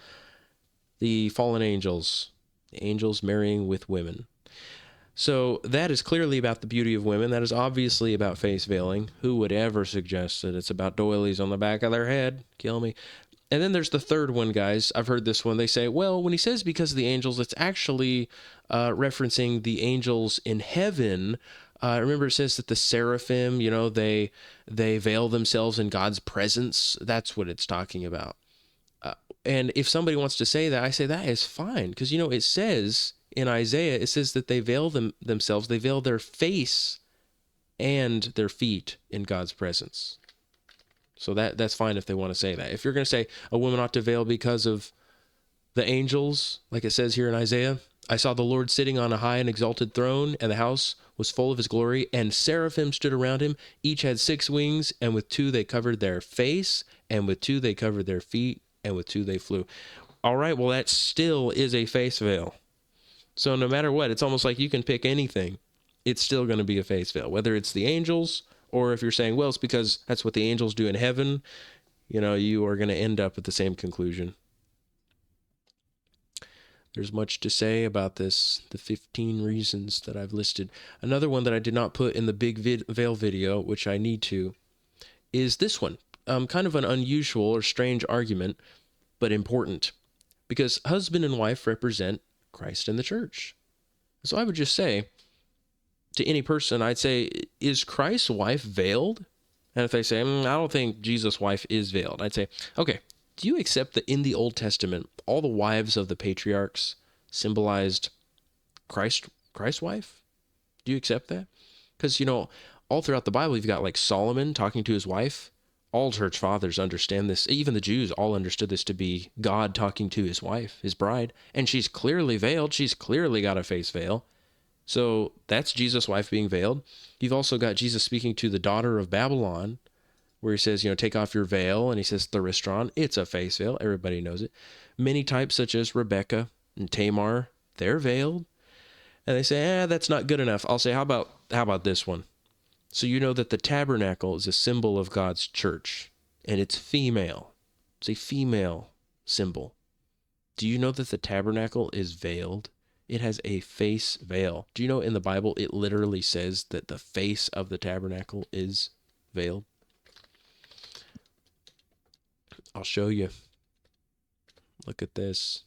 The fallen angels, the angels marrying with women. So that is clearly about the beauty of women. That is obviously about face veiling. Who would ever suggest that it's about doilies on the back of their head? Kill me. And then there's the third one, guys. I've heard this one. They say, well, when he says because of the angels, it's actually referencing the angels in heaven Remember, it says that the seraphim, they veil themselves in God's presence. That's what it's talking about. And if somebody wants to say that, I say that is fine, because it says in Isaiah, it says that they veil themselves, they veil their face and their feet in God's presence. So that's fine if they want to say that. If you're going to say a woman ought to veil because of the angels, like it says here in Isaiah, I saw the Lord sitting on a high and exalted throne, and the house was full of his glory, and seraphim stood around him. Each had 6 wings, and with 2 they covered their face, and with 2 they covered their feet, and with 2 they flew. All right, well, that still is a face veil. So no matter what, it's almost like you can pick anything. It's still going to be a face veil, whether it's the angels, or if you're saying, well, it's because that's what the angels do in heaven, you are going to end up at the same conclusion. There's much to say about this, the 15 reasons that I've listed. Another one that I did not put in the big veil video, which I need to, is this one. Kind of an unusual or strange argument, but important, because husband and wife represent Christ and the church. So I would just say to any person, I'd say, is Christ's wife veiled? And if they say, I don't think Jesus' wife is veiled, I'd say, okay, do you accept that in the Old Testament, all the wives of the patriarchs symbolized Christ's wife? Do you accept that? Because, all throughout the Bible, you've got like Solomon talking to his wife. All church fathers understand this. Even the Jews all understood this to be God talking to his wife, his bride. And she's clearly veiled. She's clearly got a face veil. So that's Jesus' wife being veiled. You've also got Jesus speaking to the daughter of Babylon, where he says, take off your veil. And he says, Theristron, it's a face veil. Everybody knows it. Many types such as Rebecca and Tamar, they're veiled. And they say, that's not good enough. I'll say, how about this one? So you know that the tabernacle is a symbol of God's church, and it's female. It's a female symbol. Do you know that the tabernacle is veiled? It has a face veil. Do you know in the Bible it literally says that the face of the tabernacle is veiled? I'll show you. Look at this.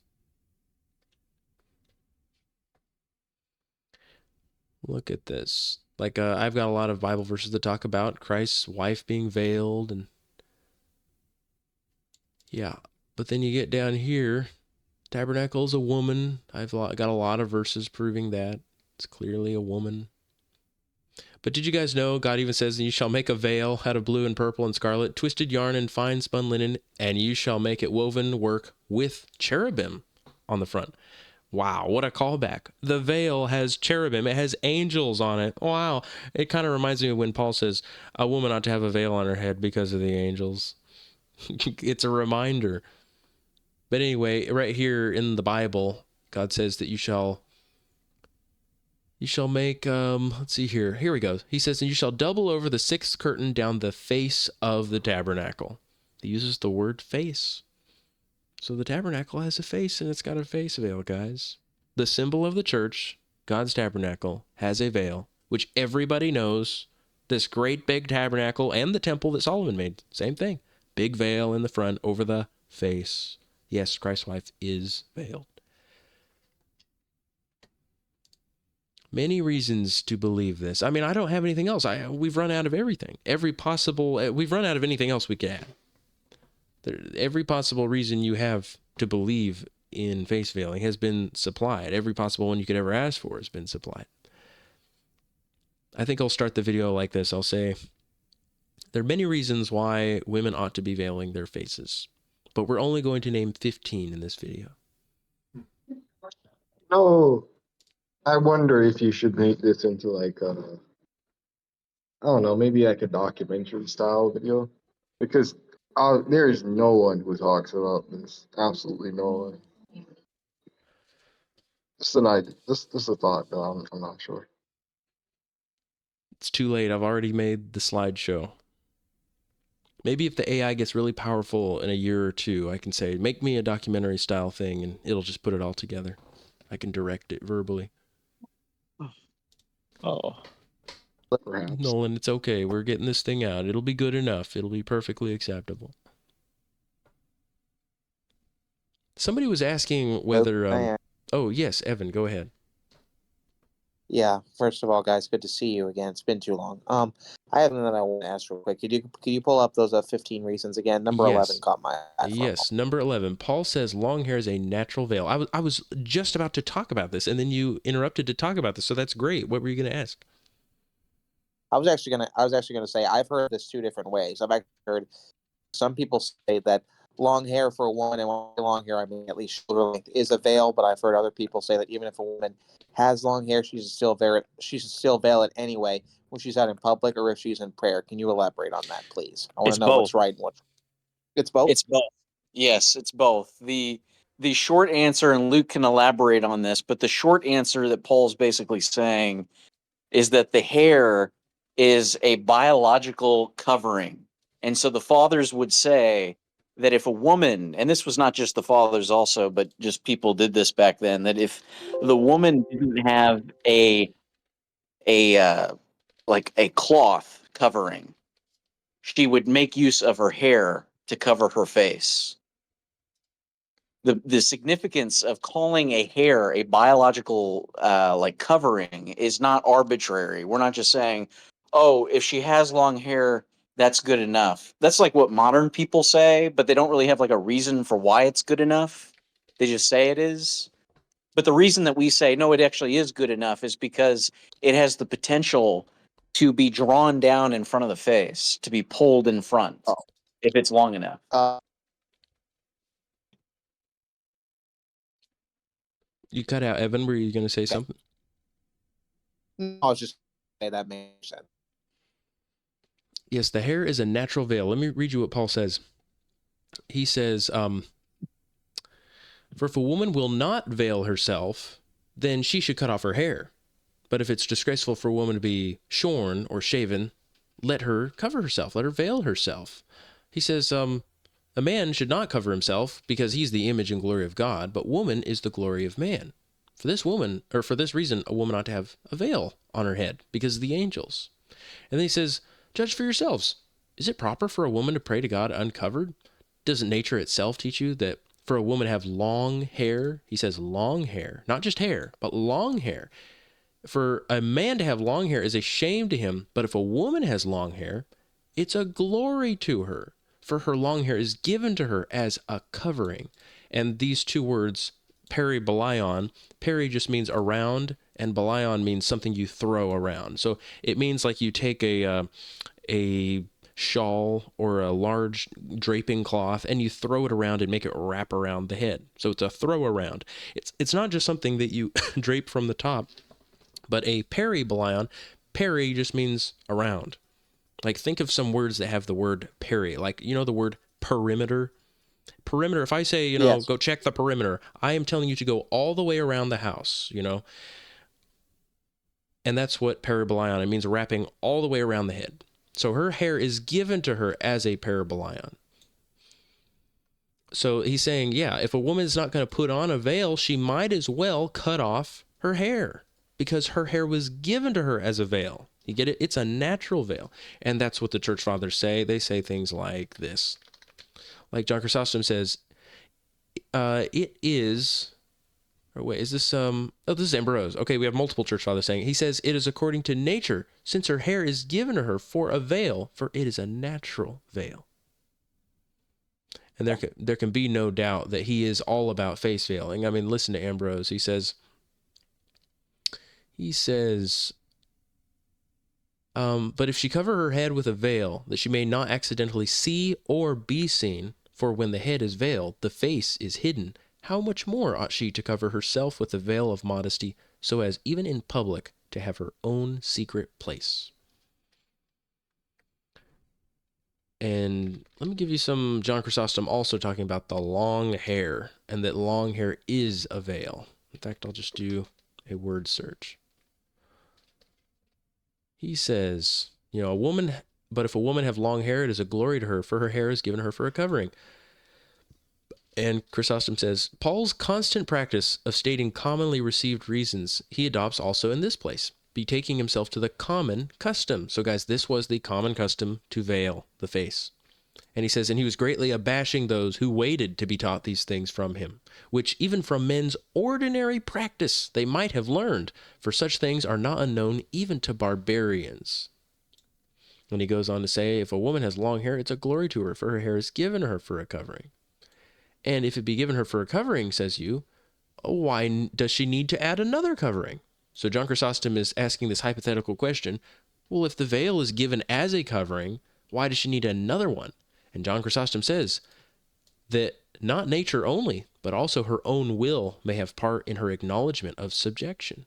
Look at this. Like, I've got a lot of Bible verses that talk about Christ's wife being veiled, and yeah. But then you get down here, tabernacle is a woman. I've got a lot of verses proving that. It's clearly a woman. But did you guys know God even says, you shall make a veil out of blue and purple and scarlet, twisted yarn and fine spun linen, and you shall make it woven work with cherubim on the front. Wow, what a callback. The veil has cherubim. It has angels on it. Wow. It kind of reminds me of when Paul says a woman ought to have a veil on her head because of the angels. It's a reminder. But anyway, right here in the Bible, God says that you shall make, let's see here. Here we go. He says, and you shall double over the 6th curtain down the face of the tabernacle. He uses the word face. So the tabernacle has a face, and it's got a face veil, guys. The symbol of the church, God's tabernacle, has a veil, which everybody knows. This great big tabernacle and the temple that Solomon made, same thing. Big veil in the front over the face. Yes, Christ's wife is veiled. Many reasons to believe this. I mean, I don't have anything else. We've run out of everything. We've run out of anything else we can add. Every possible reason you have to believe in face veiling has been supplied. Every possible one you could ever ask for has been supplied. I think I'll start the video like this. I'll say, there are many reasons why women ought to be veiling their faces, but we're only going to name 15 in this video. No, I wonder if you should make this into like a, I don't know, maybe like a documentary style video, because there is no one who talks about this. Absolutely no one. Just an idea. Just a thought, though. I'm not sure. It's too late. I've already made the slideshow. Maybe if the AI gets really powerful in a year or two, I can say, make me a documentary style thing, and it'll just put it all together. I can direct it verbally. Oh. Perhaps. Nolan, it's okay. We're getting this thing out. It'll be good enough. It'll be perfectly acceptable. Somebody was asking whether... oh, yes, Evan, go ahead. Yeah. First of all, guys, good to see you again. It's been too long. I have something that I want to ask real quick. Could you pull up those 15 reasons again? Number 11 Yes. caught my eye for a moment. Yes, number 11. Paul says long hair is a natural veil. I was just about to talk about this, and then you interrupted to talk about this, so that's great. What were you going to ask? I was actually gonna say I've heard this two different ways. I've actually heard some people say that long hair for a woman, and when long hair I mean at least shoulder length, is a veil. But I've heard other people say that even if a woman has long hair, she should still veil it anyway when she's out in public or if she's in prayer. Can you elaborate on that, please? I want It's to know both. what's right and what's. It's both. It's both. Yes, it's both. The short answer, and Luke can elaborate on this, but the short answer that Paul's basically saying is that the hair is a biological covering. And so the fathers would say that if a woman, and this was not just the fathers also, but just people did this back then, that if the woman didn't have a like a cloth covering, she would make use of her hair to cover her face. The significance of calling a hair a biological like covering is not arbitrary. We're not just saying, oh, if she has long hair, that's good enough. That's like what modern people say, but they don't really have like a reason for why it's good enough. They just say it is. But the reason that we say no, it actually is good enough is because it has the potential to be drawn down in front of the face, to be pulled in front Oh, if it's long enough. You cut out, Evan. Were you going to say something? I was just say that makes sense. Yes, the hair is a natural veil. Let me read you what Paul says. He says, for if a woman will not veil herself, then she should cut off her hair. But if it's disgraceful for a woman to be shorn or shaven, let her cover herself. Let her veil herself. He says, a man should not cover himself because he's the image and glory of God, but woman is the glory of man. For this reason, a woman ought to have a veil on her head because of the angels. And then he says, judge for yourselves. Is it proper for a woman to pray to God uncovered? Doesn't nature itself teach you that for a woman to have long hair, he says long hair, not just hair, but long hair. For a man to have long hair is a shame to him, but if a woman has long hair, it's a glory to her, for her long hair is given to her as a covering. And these two words, peri-balion, peri just means around, and balion means something you throw around. So it means like you take a shawl or a large draping cloth and you throw it around and make it wrap around the head. So it's a throw around. It's not just something that you drape from the top, but a peri-balion, peri just means around. Like think of some words that have the word peri, like you know the word perimeter. Perimeter, if I say, Yes. go check the perimeter, I am telling you to go all the way around the house, And that's what peri-balion, it means wrapping all the way around the head. So her hair is given to her as a peri-balion. So he's saying, yeah, if a woman is not going to put on a veil, she might as well cut off her hair because her hair was given to her as a veil. You get it? It's a natural veil. And that's what the church fathers say. They say things like this. Like John Chrysostom says, it is... Or wait, is this... this is Ambrose. Okay, we have multiple church fathers saying. He says, it is according to nature, since her hair is given to her for a veil, for it is a natural veil. And there can be no doubt that he is all about face veiling. I mean, listen to Ambrose. He says, but if she cover her head with a veil, that she may not accidentally see or be seen, for when the head is veiled, the face is hidden, how much more ought she to cover herself with the veil of modesty, so as even in public to have her own secret place? And let me give you some John Chrysostom also talking about the long hair, and that long hair is a veil. In fact, I'll just do a word search. He says, but if a woman have long hair, it is a glory to her, for her hair is given her for a covering. And Chrysostom says, Paul's constant practice of stating commonly received reasons he adopts also in this place, betaking himself to the common custom. So guys, this was the common custom to veil the face. And he says, and he was greatly abashing those who waited to be taught these things from him, which even from men's ordinary practice they might have learned, for such things are not unknown even to barbarians. And he goes on to say, if a woman has long hair, it's a glory to her, for her hair is given her for a covering. And if it be given her for a covering, says you, why does she need to add another covering? So John Chrysostom is asking this hypothetical question. Well, if the veil is given as a covering, why does she need another one? And John Chrysostom says that not nature only, but also her own will may have part in her acknowledgement of subjection.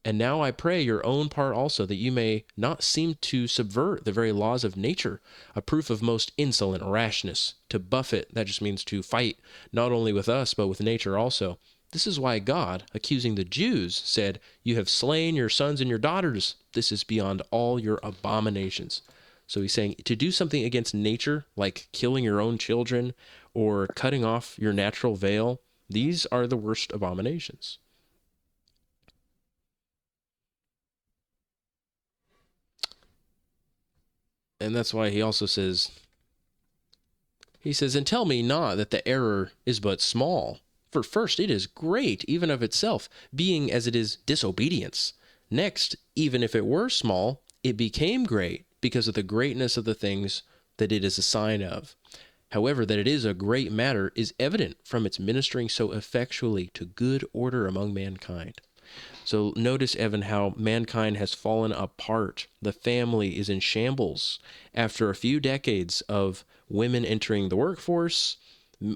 And now I pray your own part also, that you may not seem to subvert the very laws of nature, a proof of most insolent rashness. To buffet, that just means to fight, not only with us, but with nature also. This is why God, accusing the Jews, said, you have slain your sons and your daughters. This is beyond all your abominations. So he's saying to do something against nature, like killing your own children or cutting off your natural veil, these are the worst abominations. And that's why he also says, and tell me not that the error is but small. For first, it is great, even of itself, being as it is disobedience. Next, even if it were small, it became great because of the greatness of the things that it is a sign of. However, that it is a great matter is evident from its ministering so effectually to good order among mankind. So notice, Evan, how mankind has fallen apart. The family is in shambles after a few decades of women entering the workforce,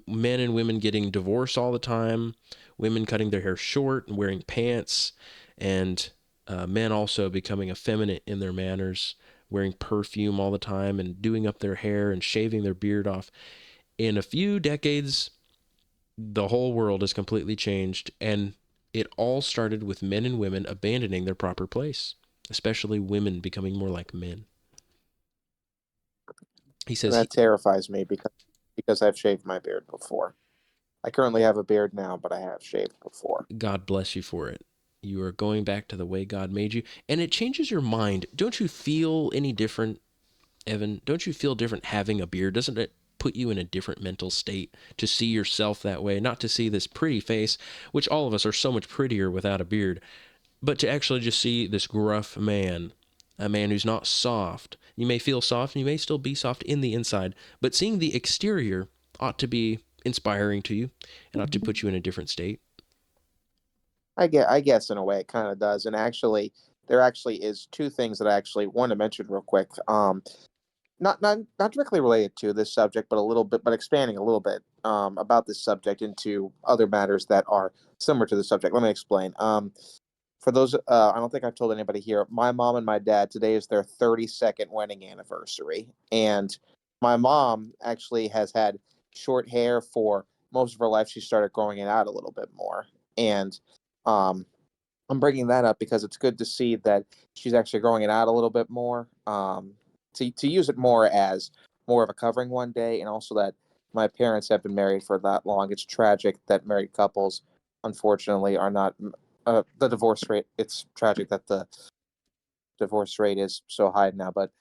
men and women getting divorced all the time, women cutting their hair short and wearing pants, and men also becoming effeminate in their manners, wearing perfume all the time and doing up their hair and shaving their beard off. In a few decades, the whole world has completely changed, and it all started with men and women abandoning their proper place, especially women becoming more like men. He says, that terrifies me because I've shaved my beard before. I currently have a beard now, but I have shaved before. God bless you for it. You are going back to the way God made you, and it changes your mind. Don't you feel any different, Evan? Don't you feel different having a beard? Doesn't it put you in a different mental state to see yourself that way, not to see this pretty face, which all of us are so much prettier without a beard, but to actually just see this gruff man, a man who's not soft. You may feel soft, and you may still be soft in the inside, but seeing the exterior ought to be inspiring to you and ought to put you in a different state. I guess in a way it kind of does. And actually, there actually is two things that I actually want to mention real quick. Not directly related to this subject, but a little bit, but expanding a little bit about this subject into other matters that are similar to the subject. Let me explain. For those, I don't think I've told anybody here. My mom and my dad, today is their 32nd wedding anniversary, and my mom actually has had short hair for most of her life. She started growing it out a little bit more, and um, I'm bringing that up because it's good to see that she's actually growing it out a little bit more. To use it more as more of a covering one day, and also that my parents have been married for that long. It's tragic that married couples, unfortunately, are not the divorce rate. It's tragic that the divorce rate is so high now, but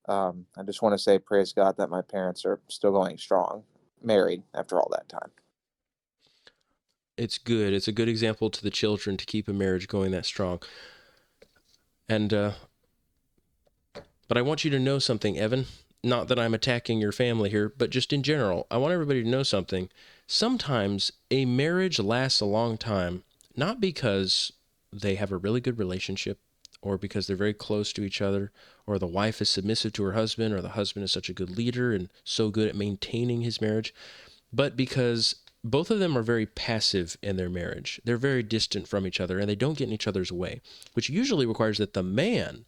I just want to say praise God that my parents are still going strong, married after all that time. It's good. It's a good example to the children to keep a marriage going that strong. And, but I want you to know something, Evan. Not that I'm attacking your family here, but just in general, I want everybody to know something. Sometimes a marriage lasts a long time, not because they have a really good relationship, or because they're very close to each other, or the wife is submissive to her husband, or the husband is such a good leader and so good at maintaining his marriage, but because both of them are very passive in their marriage. They're very distant from each other, and they don't get in each other's way, which usually requires that the man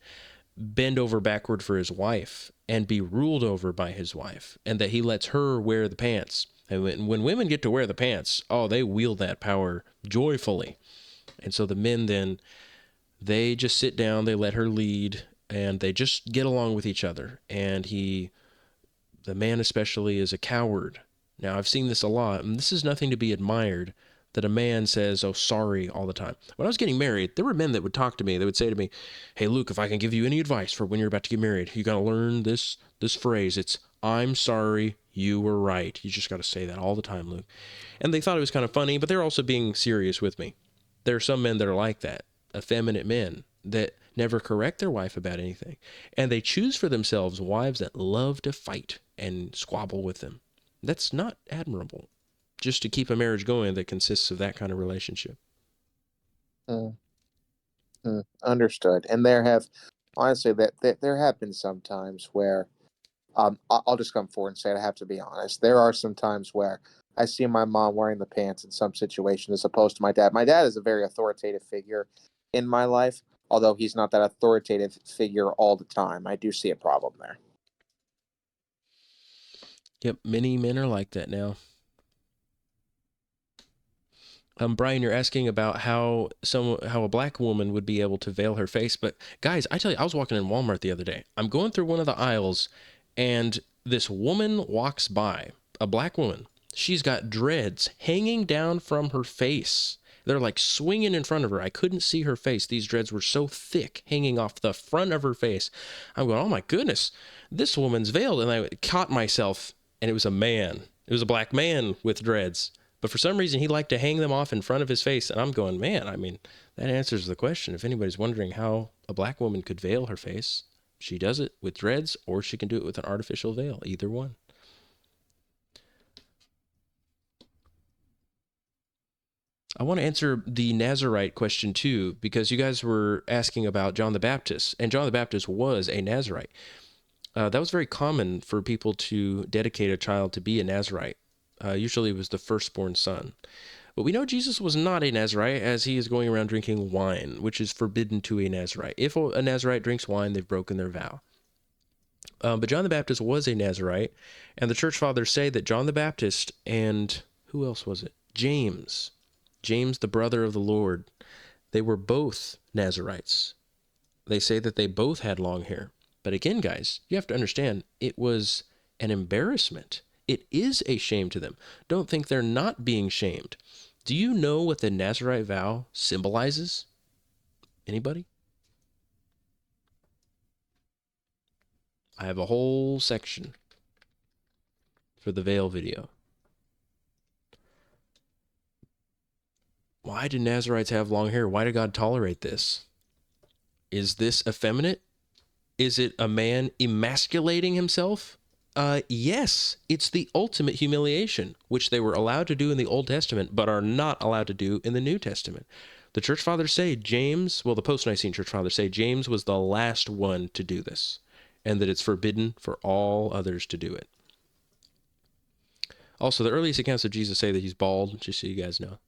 bend over backward for his wife and be ruled over by his wife, and that he lets her wear the pants. And when women get to wear the pants, oh, they wield that power joyfully. And so the men then, they just sit down, they let her lead, and they just get along with each other. And the man especially, is a coward. Now, I've seen this a lot, and this is nothing to be admired, that a man says, oh, sorry, all the time. When I was getting married, there were men that would talk to me. They would say to me, hey, Luke, if I can give you any advice for when you're about to get married, you got to learn this phrase. It's, I'm sorry, you were right. You just got to say that all the time, Luke. And they thought it was kind of funny, but they're also being serious with me. There are some men that are like that, effeminate men that never correct their wife about anything. And they choose for themselves wives that love to fight and squabble with them. That's not admirable, just to keep a marriage going that consists of that kind of relationship. Understood. And there have, honestly, that there have been some times where, I'll just come forward and say it. I have to be honest. There are some times where I see my mom wearing the pants in some situation as opposed to my dad. My dad is a very authoritative figure in my life, although he's not that authoritative figure all the time. I do see a problem there. Yep, many men are like that now. Brian, you're asking about how a black woman would be able to veil her face. But guys, I tell you, I was walking in Walmart the other day. I'm going through one of the aisles, and this woman walks by, a black woman. She's got dreads hanging down from her face. They're like swinging in front of her. I couldn't see her face. These dreads were so thick, hanging off the front of her face. I'm going, oh my goodness, this woman's veiled. And I caught myself, and it was a man. It was a black man with dreads. But for some reason, he liked to hang them off in front of his face. And I'm going, man, I mean, that answers the question. If anybody's wondering how a black woman could veil her face, she does it with dreads, or she can do it with an artificial veil. Either one. I want to answer the Nazarite question too, because you guys were asking about John the Baptist, and John the Baptist was a Nazarite. That was very common for people to dedicate a child to be a Nazarite. Usually it was the firstborn son. But we know Jesus was not a Nazarite, as he is going around drinking wine, which is forbidden to a Nazarite. If a Nazarite drinks wine, they've broken their vow. But John the Baptist was a Nazarite, and the church fathers say that John the Baptist and, who else was it? James, the brother of the Lord, they were both Nazarites. They say that they both had long hair. But again, guys, you have to understand, it was an embarrassment. It is a shame to them. Don't think they're not being shamed. Do you know what the Nazarite vow symbolizes? Anybody? I have a whole section for the veil video. Why do Nazarites have long hair? Why did God tolerate this? Is this effeminate? Is it a man emasculating himself? Yes, it's the ultimate humiliation, which they were allowed to do in the Old Testament, but are not allowed to do in the New Testament. The church fathers say the post-Nicene church fathers say James was the last one to do this, and that it's forbidden for all others to do it. Also, the earliest accounts of Jesus say that he's bald, just so you guys know.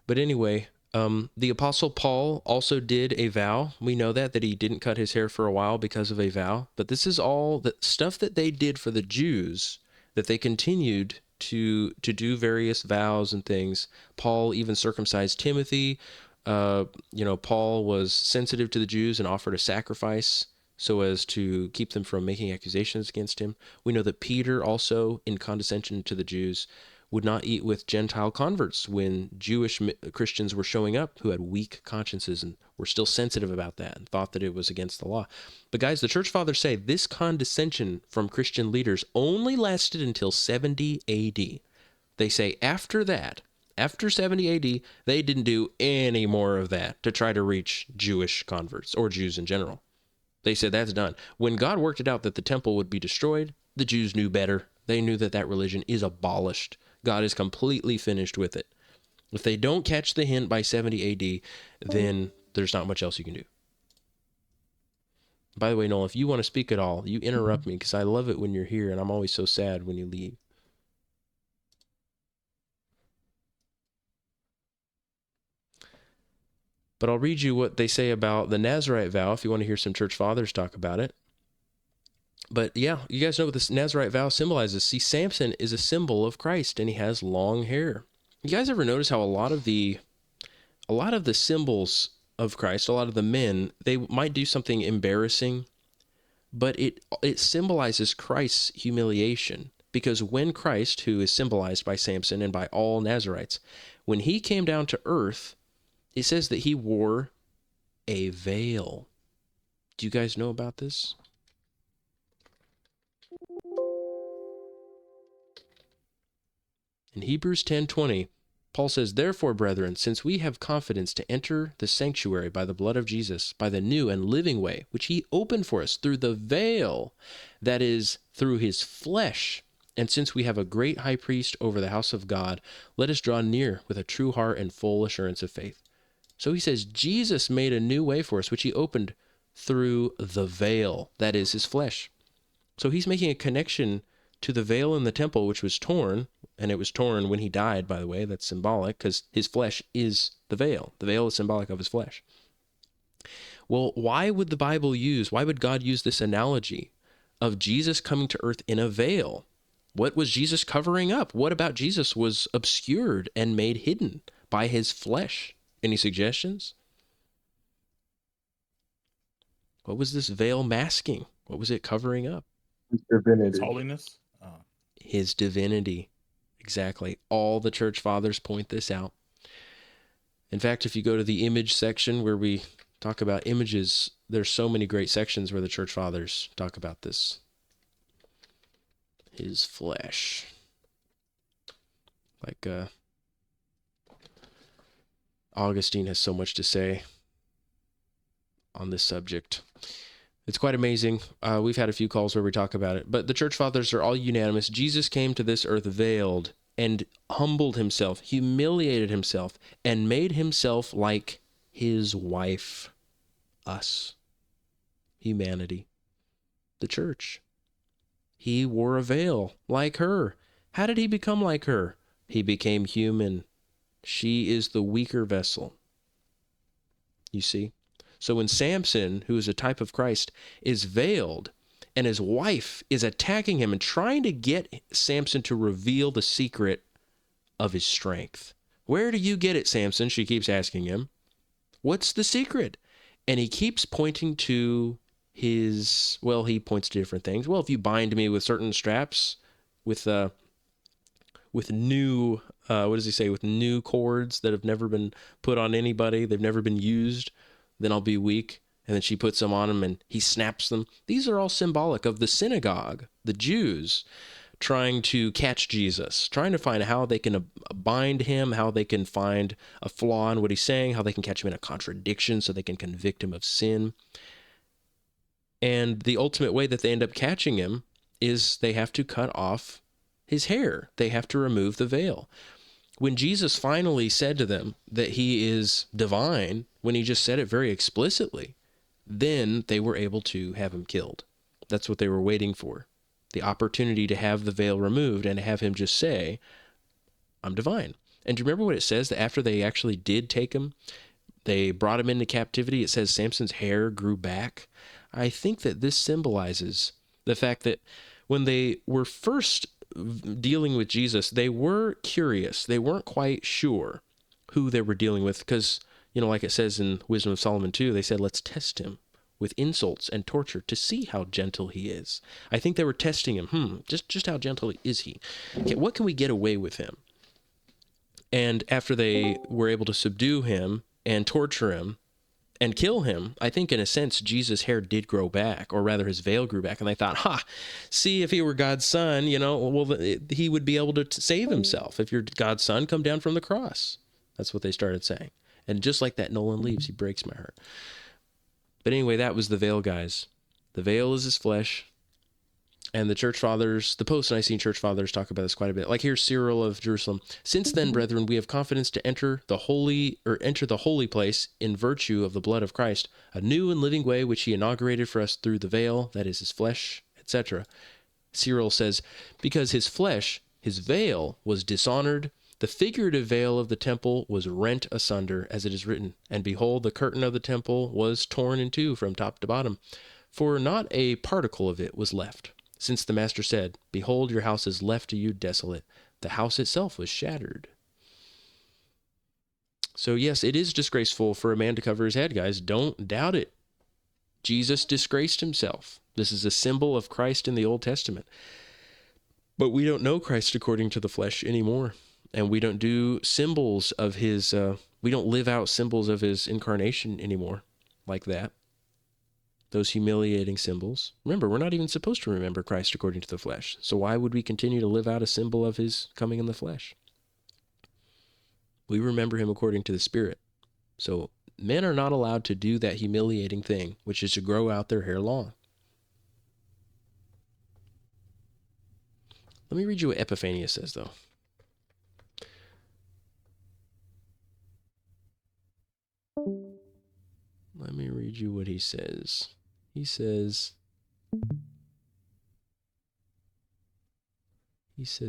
But anyway, the Apostle Paul also did a vow. We know that he didn't cut his hair for a while because of a vow. But this is all the stuff that they did for the Jews, that they continued to do various vows and things. Paul even circumcised Timothy. Paul was sensitive to the Jews and offered a sacrifice so as to keep them from making accusations against him. We know that Peter also, in condescension to the Jews, would not eat with Gentile converts when Jewish Christians were showing up who had weak consciences and were still sensitive about that and thought that it was against the law. But guys, the church fathers say this condescension from Christian leaders only lasted until 70 AD. They say after that, after 70 AD, they didn't do any more of that to try to reach Jewish converts or Jews in general. They said that's done. When God worked it out that the temple would be destroyed, the Jews knew better. They knew that that religion is abolished. God is completely finished with it. If they don't catch the hint by 70 AD, then there's not much else you can do. By the way, Noel, if you want to speak at all, you interrupt me because I love it when you're here and I'm always so sad when you leave. But I'll read you what they say about the Nazarite vow if you want to hear some church fathers talk about it. But yeah, you guys know what this Nazarite vow symbolizes. See, Samson is a symbol of Christ and he has long hair. You guys ever notice how a lot of the symbols of Christ, a lot of the men, they might do something embarrassing, but it symbolizes Christ's humiliation. Because when Christ, who is symbolized by Samson and by all Nazarites, when he came down to earth, it says that he wore a veil. Do you guys know about this? In Hebrews 10:20, Paul says, "Therefore, brethren, since we have confidence to enter the sanctuary by the blood of Jesus, by the new and living way, which he opened for us through the veil, that is, through his flesh, and since we have a great high priest over the house of God, let us draw near with a true heart and full assurance of faith." So he says, Jesus made a new way for us, which he opened through the veil, that is, his flesh. So he's making a connection to the veil in the temple, which was torn, and it was torn when he died, by the way. That's symbolic, because his flesh is the veil. The veil is symbolic of his flesh. Well, why would God use this analogy of Jesus coming to earth in a veil? What was Jesus covering up? What about Jesus was obscured and made hidden by his flesh? Any suggestions? What was this veil masking? What was it covering up? His Divinity. holiness. His divinity. Exactly. All the church fathers point this out. In fact, if you go to the image section where we talk about images, there's so many great sections where the church fathers talk about this. His flesh. Like Augustine has so much to say on this subject. It's quite amazing. We've had a few calls where we talk about it, but the church fathers are all unanimous. Jesus came to this earth veiled and humbled himself, humiliated himself, and made himself like his wife, us, humanity, the church. He wore a veil like her. How did he become like her? He became human. She is the weaker vessel. You see? So when Samson, who is a type of Christ, is veiled, and his wife is attacking him and trying to get Samson to reveal the secret of his strength. "Where do you get it, Samson?" she keeps asking him. "What's the secret?" And he keeps pointing to he points to different things. Well, if you bind me with certain straps, with new, what does he say? With new cords that have never been put on anybody, they've never been used, then I'll be weak. And then she puts them on him and he snaps them. These are all symbolic of the synagogue, the Jews, trying to catch Jesus, trying to find how they can bind him, how they can find a flaw in what he's saying, how they can catch him in a contradiction so they can convict him of sin. And the ultimate way that they end up catching him is they have to cut off his hair. They have to remove the veil. When Jesus finally said to them that he is divine, when he just said it very explicitly, then they were able to have him killed. That's what they were waiting for. The opportunity to have the veil removed and have him just say, "I'm divine." And do you remember what it says that after they actually did take him, they brought him into captivity? It says Samson's hair grew back. I think that this symbolizes the fact that when they were first dealing with Jesus, they were curious. They weren't quite sure who they were dealing with because, like it says in Wisdom of Solomon 2, they said, "Let's test him with insults and torture to see how gentle he is." I think they were testing him. Just how gentle is he? Okay, what can we get away with him? And after they were able to subdue him and torture him and kill him, I think in a sense, Jesus' hair did grow back, or rather his veil grew back. And they thought, see, if he were God's son, he would be able to save himself. If you're God's son, come down from the cross. That's what they started saying. And just like that, Nolan leaves. He breaks my heart. But anyway, that was the veil, guys. The veil is his flesh. And the church fathers, the post-Nicene church fathers talk about this quite a bit. Like here's Cyril of Jerusalem. "Since then, brethren, we have confidence to enter the holy place in virtue of the blood of Christ, a new and living way which he inaugurated for us through the veil, that is his flesh," etc. Cyril says, "Because his flesh, his veil, was dishonored, the figurative veil of the temple was rent asunder, as it is written, and behold, the curtain of the temple was torn in two from top to bottom, for not a particle of it was left. Since the master said, 'Behold, your house is left to you desolate,' the house itself was shattered." So yes, it is disgraceful for a man to cover his head, guys. Don't doubt it. Jesus disgraced himself. This is a symbol of Christ in the Old Testament. But we don't know Christ according to the flesh anymore. And we don't do symbols of his, we don't live out symbols of his incarnation anymore like that. Those humiliating symbols. Remember, we're not even supposed to remember Christ according to the flesh. So why would we continue to live out a symbol of his coming in the flesh? We remember him according to the Spirit. So men are not allowed to do that humiliating thing, which is to grow out their hair long. Let me read you what Epiphanius says, though. Let me read you what he says. He says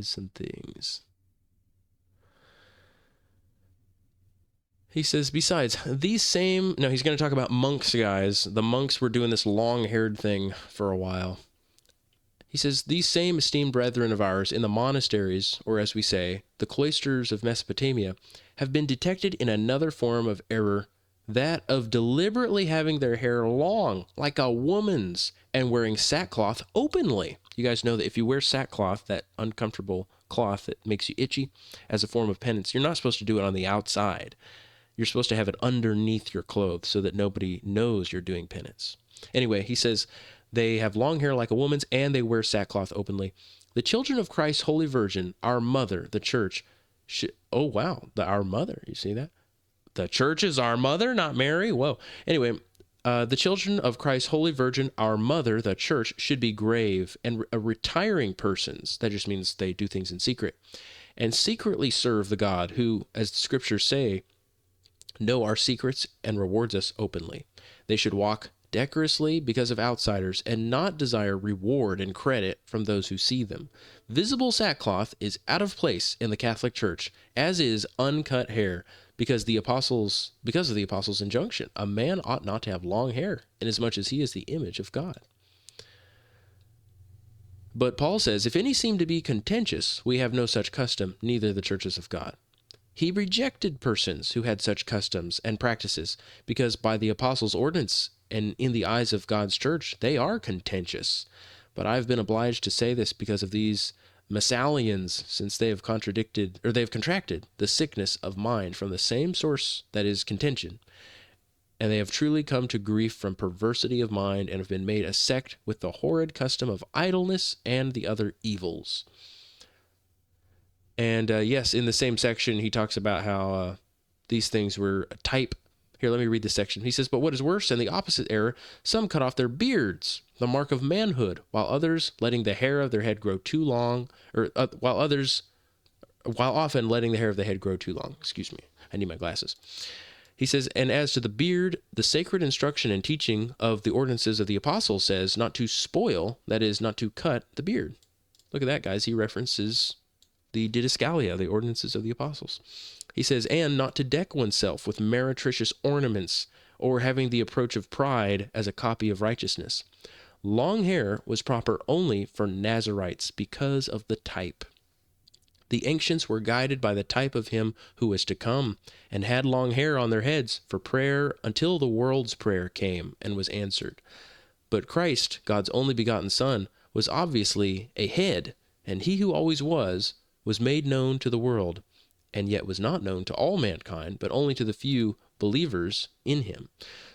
some things. He says, besides, these same... No, he's going to talk about monks, guys. The monks were doing this long-haired thing for a while. He says, these same esteemed brethren of ours in the monasteries, or as we say, the cloisters of Mesopotamia, have been detected in another form of error, that of deliberately having their hair long, like a woman's, and wearing sackcloth openly. You guys know that if you wear sackcloth, that uncomfortable cloth that makes you itchy, as a form of penance, you're not supposed to do it on the outside. You're supposed to have it underneath your clothes so that nobody knows you're doing penance. Anyway, he says they have long hair like a woman's and they wear sackcloth openly. The children of Christ's Holy Virgin, our mother, the church, oh, wow, our mother, you see that? The church is our mother, not Mary? Whoa. Anyway, the children of Christ's Holy Virgin, our mother, the church, should be grave and retiring persons. That just means they do things in secret. And secretly serve the God who, as the scriptures say, know our secrets and rewards us openly. They should walk decorously because of outsiders and not desire reward and credit from those who see them. Visible sackcloth is out of place in the Catholic Church, as is uncut hair, because of the apostles' injunction. A man ought not to have long hair, inasmuch as he is the image of God. But Paul says, if any seem to be contentious, we have no such custom, neither the churches of God. He rejected persons who had such customs and practices, because by the apostles' ordinance and in the eyes of God's church, they are contentious. But I've been obliged to say this because of these Massalians, since they have contracted the sickness of mind from the same source, that is contention. And they have truly come to grief from perversity of mind and have been made a sect with the horrid custom of idleness and the other evils. And yes, in the same section, he talks about how these things were a type. Here, let me read this section. He says, but what is worse, in the opposite error, some cut off their beards, the mark of manhood, while others letting the hair of their head grow too long, while often letting the hair of the head grow too long. Excuse me. I need my glasses. He says, and as to the beard, the sacred instruction and teaching of the ordinances of the apostles says not to spoil, that is, not to cut the beard. Look at that, guys. He references the Didascalia, the ordinances of the apostles. He says, and not to deck oneself with meretricious ornaments, or having the approach of pride as a copy of righteousness. Long hair was proper only for Nazarites because of the type. The ancients were guided by the type of him who was to come, and had long hair on their heads for prayer until the world's prayer came and was answered. But Christ, God's only begotten Son, was obviously a head, and he who always was made known to the world, and yet was not known to all mankind, but only to the few believers in him,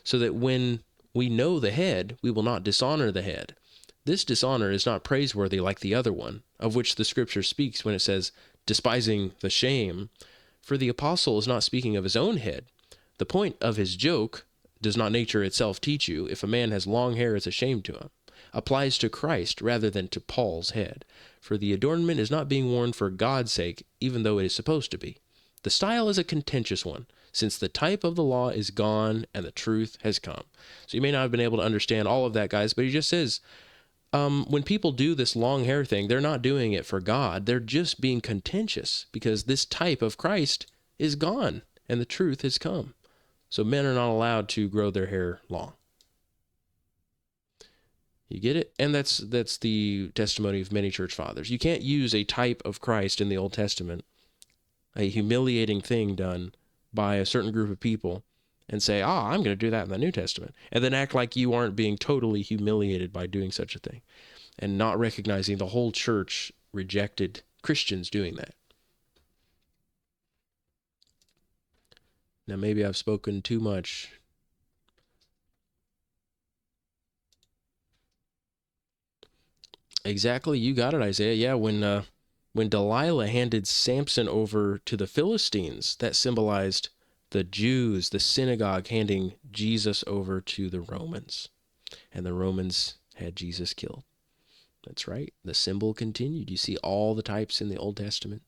so that when we know the head, we will not dishonor the head. This dishonor is not praiseworthy like the other one, of which the scripture speaks when it says, despising the shame, for the apostle is not speaking of his own head. The point of his joke, does not nature itself teach you, if a man has long hair, it's a shame to him, applies to Christ rather than to Paul's head. For the adornment is not being worn for God's sake, even though it is supposed to be. The style is a contentious one, since the type of the law is gone and the truth has come. So you may not have been able to understand all of that, guys, but he just says, when people do this long hair thing, they're not doing it for God. They're just being contentious because this type of Christ is gone and the truth has come. So men are not allowed to grow their hair long. You get it? And that's the testimony of many church fathers. You can't use a type of Christ in the Old Testament, a humiliating thing done by a certain group of people, and say, I'm going to do that in the New Testament, and then act like you aren't being totally humiliated by doing such a thing, and not recognizing the whole church rejected Christians doing that. Now, maybe I've spoken too much. Exactly, you got it, Isaiah. Yeah, when When Delilah handed Samson over to the Philistines, that symbolized the Jews, the synagogue, handing Jesus over to the Romans. And the Romans had Jesus killed. That's right. The symbol continued. You see all the types in the Old Testament.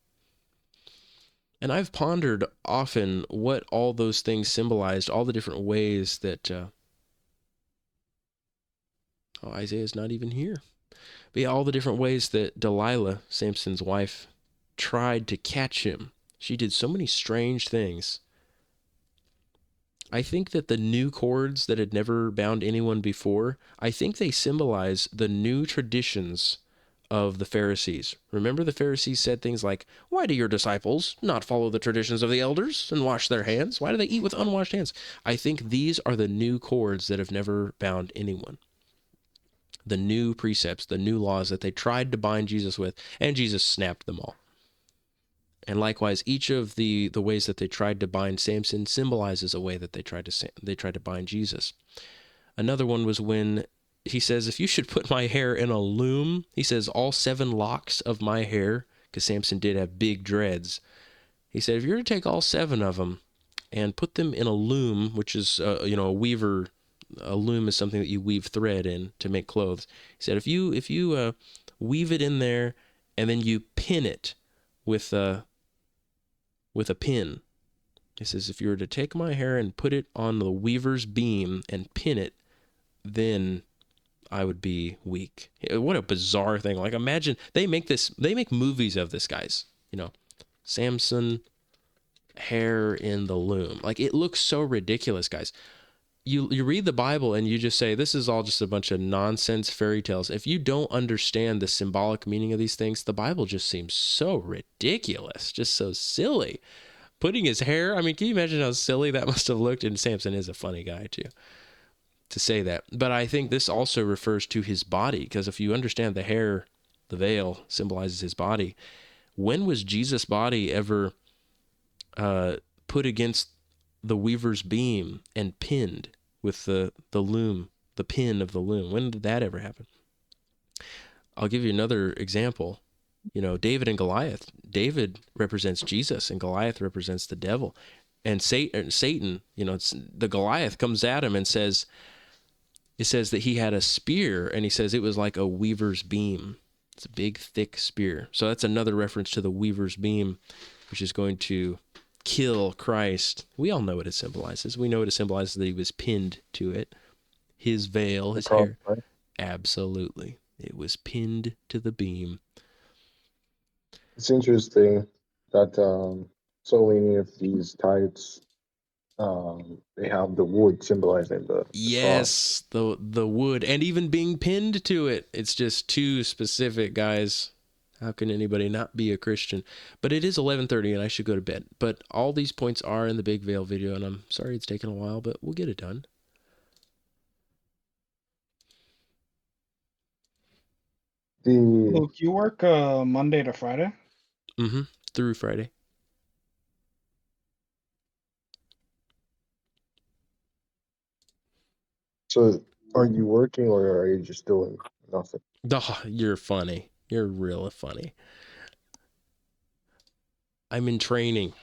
And I've pondered often what all those things symbolized, all the different ways that Isaiah's not even here. But yeah, all the different ways that Delilah, Samson's wife, tried to catch him. She did so many strange things. I think that the new cords that had never bound anyone before, I think they symbolize the new traditions of the Pharisees. Remember, the Pharisees said things like, "Why do your disciples not follow the traditions of the elders and wash their hands? Why do they eat with unwashed hands?" I think these are the new cords that have never bound anyone. The new precepts, the new laws that they tried to bind Jesus with, and Jesus snapped them all. And likewise, each of the ways that they tried to bind Samson symbolizes a way that they tried to bind Jesus. Another one was when he says, "If you should put my hair in a loom," he says, "all 7 locks of my hair," because Samson did have big dreads. He said, "If you're to take all 7 of them and put them in a loom," which is a weaver. A loom is something that you weave thread in to make clothes. He said, if you weave it in there and then you pin it with a pin. He says, if you were to take my hair and put it on the weaver's beam and pin it, then I would be weak. What a bizarre thing. Like, imagine, they make movies of this, guys. Samson, hair in the loom. Like, it looks so ridiculous, guys. You read the Bible and you just say, this is all just a bunch of nonsense fairy tales. If you don't understand the symbolic meaning of these things, the Bible just seems so ridiculous, just so silly. Putting his hair, I mean, can you imagine how silly that must have looked? And Samson is a funny guy, too, to say that. But I think this also refers to his body, because if you understand the hair, the veil symbolizes his body. When was Jesus' body ever put against the weaver's beam and pinned with the loom, the pin of the loom? When did that ever happen? I'll give you another example. David and Goliath. David represents Jesus and Goliath represents the devil. And Satan, the Goliath comes at him and says, it says that he had a spear, and he says it was like a weaver's beam. It's a big, thick spear. So that's another reference to the weaver's beam, which is going to kill Christ. We all know what it symbolizes. We know what it symbolizes, that he was pinned to it. His veil, his hair. Right? Absolutely. It was pinned to the beam. It's interesting that so many of these types they have the wood symbolizing the cross. Yes, the wood, and even being pinned to it. It's just too specific, guys. How can anybody not be a Christian? But it is 11:30 and I should go to bed. But all these points are in the Big Veil video, and I'm sorry it's taken a while, but we'll get it done. Luke, you work Monday to Friday? Through Friday. So are you working or are you just doing nothing? Oh, you're funny. You're real funny. I'm in training.